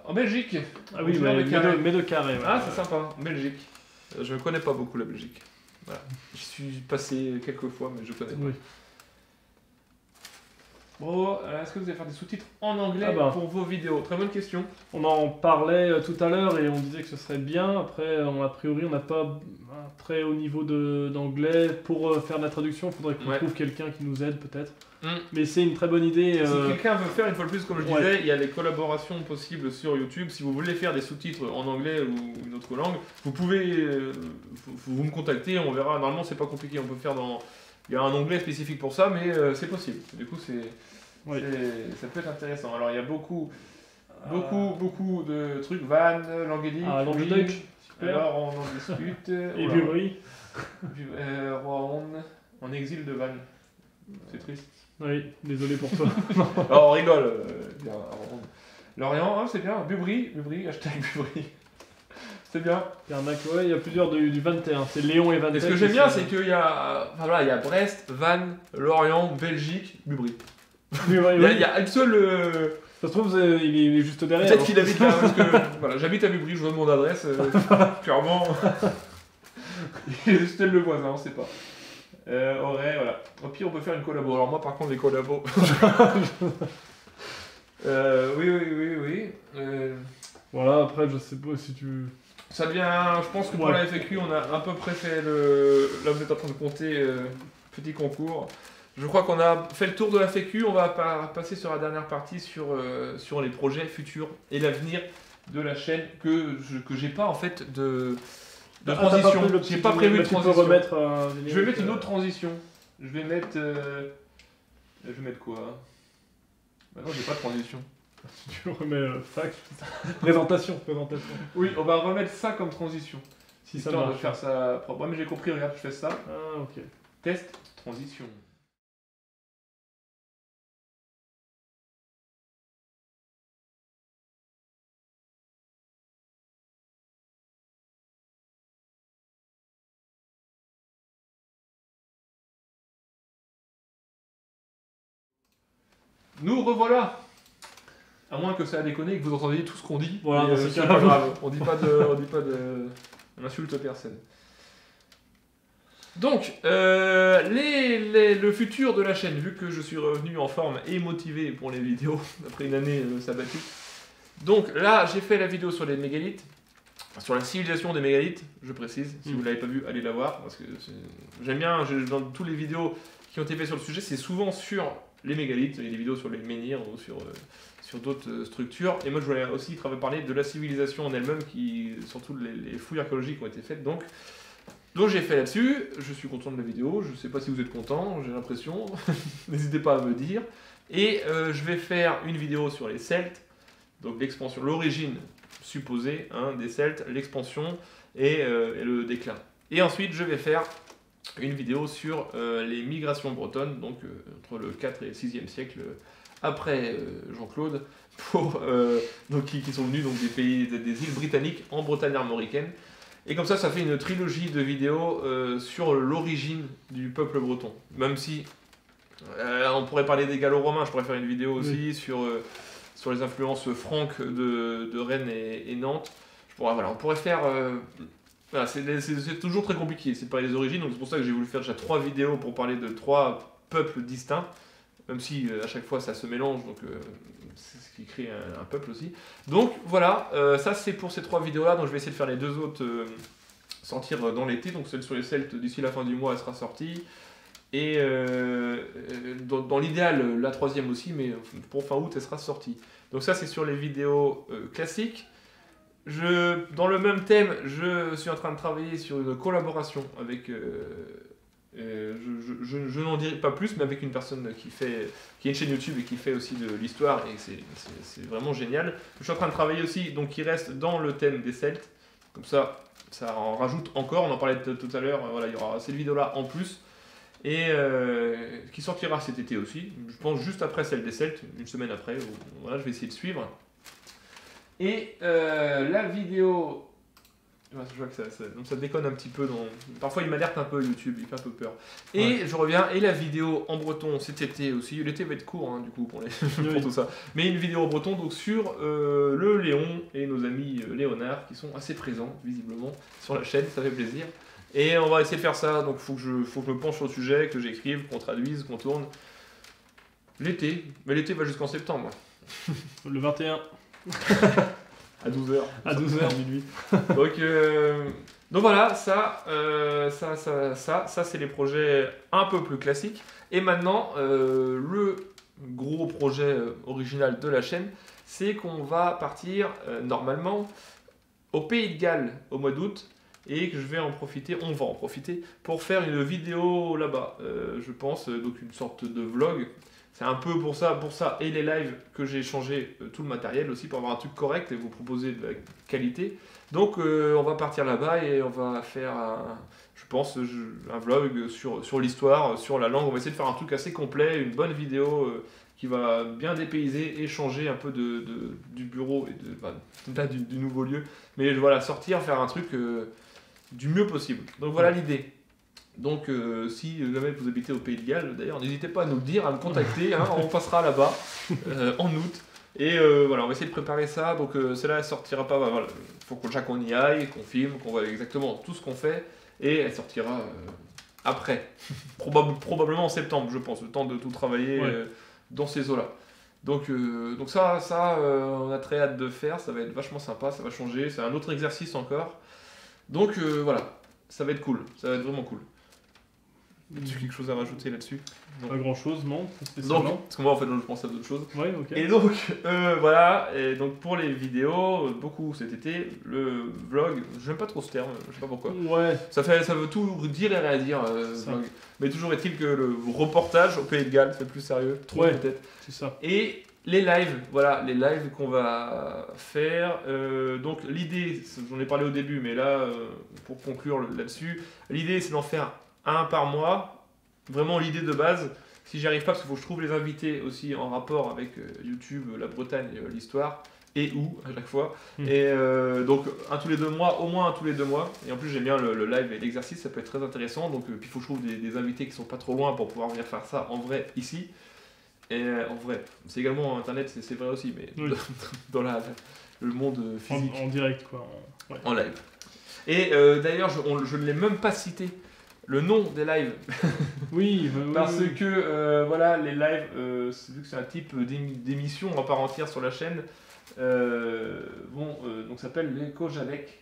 en Belgique. Ah oui, Originaire de Carré. mais de carré. Ouais. Ah, c'est sympa, Belgique. Je ne connais pas beaucoup la Belgique. Voilà. J'y suis passé quelques fois, mais je connais pas. Oui. Bon, est-ce que vous allez faire des sous-titres en anglais pour vos vidéos? Très bonne question. On en parlait tout à l'heure et on disait que ce serait bien. Après, a priori, on n'a pas un très haut niveau d'anglais. Pour faire de la traduction, il faudrait qu'on trouve quelqu'un qui nous aide peut-être. Mais c'est une très bonne idée. Si quelqu'un veut faire, une fois de plus, comme je disais, il y a des collaborations possibles sur YouTube. Si vous voulez faire des sous-titres en anglais ou une autre langue, vous pouvez vous me contacter, on verra. Normalement, c'est pas compliqué, on peut faire dans... Il y a un onglet spécifique pour ça, mais c'est possible. Du coup, ça peut être intéressant. Alors, il y a beaucoup de trucs. Van, Languédic, alors on en discute. Et Bubry. Rouen, en exil de Van. C'est triste. Oui, désolé pour toi. Alors, on rigole. Lorient, c'est bien. Bubry, hashtag Bubry. C'est bien. Il y a plusieurs du 21. C'est Léon et Van. Et ce que j'aime bien, c'est qu'il y a, il y a Brest, Vannes, Lorient, Belgique, Bubry. Il y a un seul. Ça se trouve, il est juste derrière. Peut-être qu'il habite là, parce que voilà, j'habite à Bubry, je vous donne mon adresse. Clairement. C'était le voisin, on sait pas. Voilà. Au pire, on peut faire une collabo. Alors, moi, par contre, les collabos. Oui. Voilà, après, je sais pas si tu. Ça devient. Je pense que pour la FAQ, on a à peu près fait Là, vous êtes en train de compter petit concours. Je crois qu'on a fait le tour de la FAQ. On va passer sur la dernière partie sur les projets futurs et l'avenir de la chaîne que j'ai pas en fait de transition. J'ai pas prévu de transition. Je vais mettre une autre transition. Je vais mettre quoi? Bah non, j'ai pas de transition. Tu remets fac. présentation. Oui, on va remettre ça comme transition. Si ça histoire marche. de faire ça propre. Ouais, mais j'ai compris, regarde, je fais ça. Ah, ok. Test, transition. Nous revoilà. À moins que ça a déconné et que vous entendiez tout ce qu'on dit. Voilà, c'est pas grave. On dit pas de. On insulte personne. Donc, le futur de la chaîne, vu que je suis revenu en forme et motivé pour les vidéos après une année sabbatique. Donc là, j'ai fait la vidéo sur les mégalithes, sur la civilisation des mégalithes, je précise. Si vous ne l'avez pas vu, allez la voir parce que j'aime bien. Dans toutes les vidéos qui ont été faites sur le sujet, c'est souvent sur les mégalithes. Il y a des vidéos sur les menhirs ou sur d'autres structures. Et moi, je voulais aussi parler de la civilisation en elle-même, surtout les fouilles archéologiques qui ont été faites. Donc, Donc j'ai fait là-dessus, je suis content de la vidéo, je sais pas si vous êtes content, j'ai l'impression, n'hésitez pas à me dire. Et je vais faire une vidéo sur les Celtes, donc l'expansion, l'origine supposée hein, des Celtes, l'expansion et le déclin. Et ensuite je vais faire une vidéo sur les migrations bretonnes, donc entre le 4 et le 6e siècle après Jean-Claude, donc, qui sont venus donc, des pays, des îles britanniques en Bretagne armoricaine. Et comme ça fait une trilogie de vidéos sur l'origine du peuple breton. Même si on pourrait parler des Gallo-Romains, je pourrais faire une vidéo aussi sur les influences franques de Rennes et Nantes. On pourrait faire... Voilà, c'est toujours très compliqué, c'est de parler des origines, donc c'est pour ça que j'ai voulu faire déjà 3 vidéos pour parler de 3 peuples distincts, même si à chaque fois ça se mélange, donc c'est ce qui crée un peuple aussi. Donc voilà, ça c'est pour ces 3 vidéos là, donc je vais essayer de faire les 2 autres sortir dans l'été, donc celle sur les Celtes d'ici la fin du mois elle sera sortie, et dans l'idéal la 3e aussi, mais pour fin août elle sera sortie. Donc ça c'est sur les vidéos classiques. Dans le même thème, je suis en train de travailler sur une collaboration avec... je n'en dirai pas plus, mais avec une personne qui a une chaîne YouTube et qui fait aussi de l'histoire, et c'est vraiment génial. Je suis en train de travailler aussi, donc qui reste dans le thème des Celtes. Comme ça en rajoute encore, on en parlait tout à l'heure, voilà, il y aura cette vidéo-là en plus. Et qui sortira cet été aussi, je pense juste après celle des Celtes, une semaine après, voilà, je vais essayer de suivre. Et la vidéo, je vois que donc ça déconne un petit peu, parfois il m'alerte un peu YouTube, il fait un peu peur. Et je reviens, et la vidéo en breton cet été aussi, l'été va être court hein, du coup pour tout ça, mais une vidéo en breton donc sur le Léon et nos amis léonards qui sont assez présents visiblement sur la chaîne, ça fait plaisir. Et on va essayer de faire ça, donc faut que je me penche sur le sujet, que j'écrive, qu'on traduise, qu'on tourne. L'été, mais l'été va jusqu'en septembre. Le 21. À 12h. À 12h, minuit. Donc voilà, ça c'est les projets un peu plus classiques. Et maintenant, le gros projet original de la chaîne, c'est qu'on va partir normalement au Pays de Galles au mois d'août. Et que on va en profiter pour faire une vidéo là-bas, je pense, donc une sorte de vlog. C'est un peu pour ça et les lives que j'ai changé tout le matériel aussi pour avoir un truc correct et vous proposer de la qualité. Donc on va partir là-bas et on va faire un vlog sur l'histoire, sur la langue. On va essayer de faire un truc assez complet, une bonne vidéo qui va bien dépayser et changer un peu du bureau et du nouveau lieu. Mais voilà, sortir, faire un truc du mieux possible. Donc voilà l'idée. Donc si jamais vous habitez au Pays de Galles, d'ailleurs, n'hésitez pas à nous le dire, à me contacter, hein, on passera là-bas en août. Et voilà, on va essayer de préparer ça. Donc celle-là, elle sortira pas. Voilà, faut qu'on y aille, qu'on filme, qu'on voit exactement tout ce qu'on fait. Et elle sortira après. Probablement en septembre, je pense, le temps de tout travailler dans ces eaux-là. Donc ça on a très hâte de faire, ça va être vachement sympa, ça va changer, c'est un autre exercice encore. Donc voilà, ça va être cool, ça va être vraiment cool. As-tu quelque chose à rajouter là-dessus? Pas grand-chose, non. Donc, parce que moi en fait je pense à d'autres choses. Ouais, ok. Et donc voilà, et donc pour les vidéos, beaucoup cet été, le vlog, j'aime pas trop ce terme, je sais pas pourquoi. Ouais. Ça veut tout dire et rien dire, vlog. Mais toujours est-il que le reportage au Pays de Galles, c'est plus sérieux, trop peut-être. C'est ça. Et les lives, voilà, les lives qu'on va faire. Donc l'idée, j'en ai parlé au début, mais là, pour conclure là-dessus, l'idée c'est d'en faire un par mois. Vraiment l'idée de base. Si j'y arrive pas, parce qu'il faut que je trouve les invités aussi en rapport avec YouTube, la Bretagne, l'histoire, et où à chaque fois. Et donc un tous les 2 mois, au moins un tous les 2 mois. Et en plus j'aime bien le live et l'exercice, ça peut être très intéressant. Donc puis il faut que je trouve des invités qui sont pas trop loin pour pouvoir venir faire ça en vrai ici. Et en vrai, c'est également internet, c'est vrai aussi, mais dans le monde physique. En direct quoi. En live. Et d'ailleurs, je ne l'ai même pas cité. Le nom des lives. Oui, parce que voilà, les lives, vu que c'est un type d'émission à part entière sur la chaîne, donc ça s'appelle les Kojadek.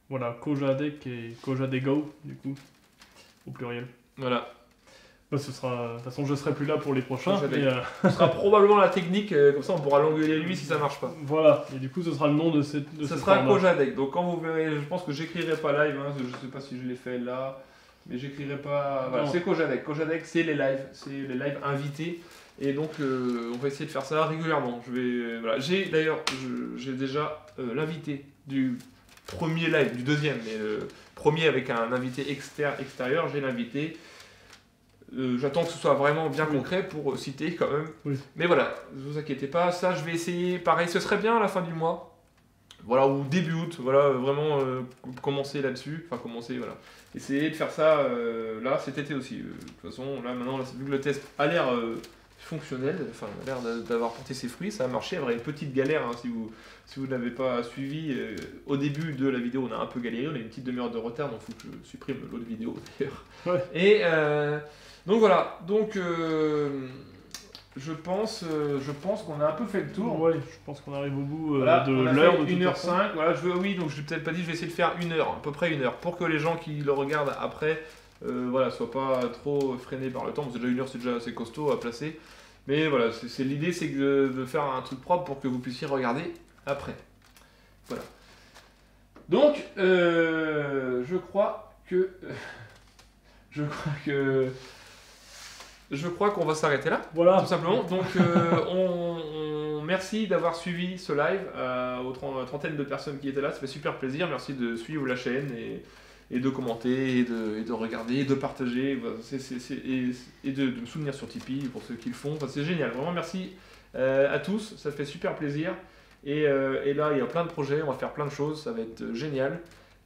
Voilà, Kojadek et Kojadego, du coup, au pluriel. Voilà. Bah, de toute façon, je serai plus là pour les prochains. Kojadek. Et, Ce sera probablement la technique, comme ça on pourra l'engueuler lui si ça marche pas. voilà. Et du coup, ce sera le nom de ce Ça sera format. Kojadek. Donc quand vous verrez, je pense que j'écrirai pas live, hein, je sais pas si je l'ai fait là, mais j'écrirai pas. Voilà, Non. c'est Kojadek. Kojadek, c'est les lives invités. Et donc on va essayer de faire ça régulièrement. Voilà. J'ai déjà l'invité du premier live, du deuxième, mais le premier avec un invité extérieur, j'ai l'invité. J'attends que ce soit vraiment bien concret pour citer quand même. Oui. Mais voilà, ne vous inquiétez pas, ça je vais essayer. Pareil, ce serait bien à la fin du mois. Voilà, ou début août, voilà, vraiment commencer là-dessus. Enfin, commencer, voilà. Essayer de faire ça là, cet été aussi. De toute façon, là maintenant, vu que le test a l'air fonctionnel, enfin, a l'air d'avoir porté ses fruits, ça a marché. Il y aurait une petite galère hein, si vous n'avez pas suivi. Au début de la vidéo, on a un peu galéré, on a une petite demi-heure de retard, donc il faut que je supprime l'autre vidéo d'ailleurs. Ouais. Et donc voilà, donc je pense qu'on a un peu fait le tour. Ouais, je pense qu'on arrive au bout Voilà, de on a l'heure fait de toute 1h05. façon. Voilà, oui, donc je l'ai peut-être pas dit, je vais essayer de faire 1 heure, à peu près 1 heure, pour que les gens qui le regardent après, voilà, soient pas trop freinés par le temps. Parce que déjà 1 heure, c'est déjà assez costaud à placer. Mais voilà, l'idée, c'est de faire un truc propre pour que vous puissiez regarder après. Voilà. Donc, je crois qu'on va s'arrêter là. Voilà. Tout simplement. Donc, merci d'avoir suivi ce live aux trentaine de personnes qui étaient là. Ça fait super plaisir. Merci de suivre la chaîne et de commenter, et de regarder, et de partager, et de me soutenir sur Tipeee pour ceux qui le font. Enfin, c'est génial. Vraiment, merci à tous. Ça fait super plaisir. Et là, il y a plein de projets. On va faire plein de choses. Ça va être génial.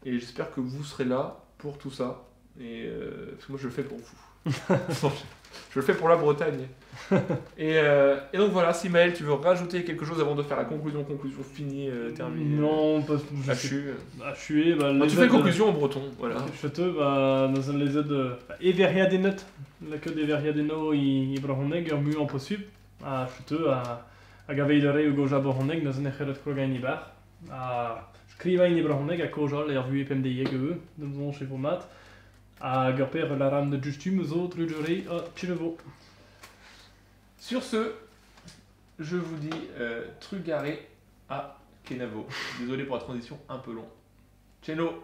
Et j'espère que vous serez là pour tout ça. Et parce que moi, je le fais pour vous. Je le fais pour la Bretagne. Et donc voilà, si Maël, tu veux rajouter quelque chose avant de faire la conclusion finie, terminée. Non, parce que je suis. Tu fais conclusion en breton, voilà. Je te, dans un les aides. Everriadenot, la que d'Everiadeno i Brahoneg, mu en possible. Je te, a gaveidere Ugo Jabohoneg, dans un echeret Krogainibar. Skriva in Brahoneg, a Kojal, et revu EPMDIEGE, dans un chez vos maths. A Garper la rame de Justum, aux autres, Rudjori, Chilevo. Sur ce, je vous dis Trugaré à Kenavo. Désolé pour la transition un peu longue. Ciao.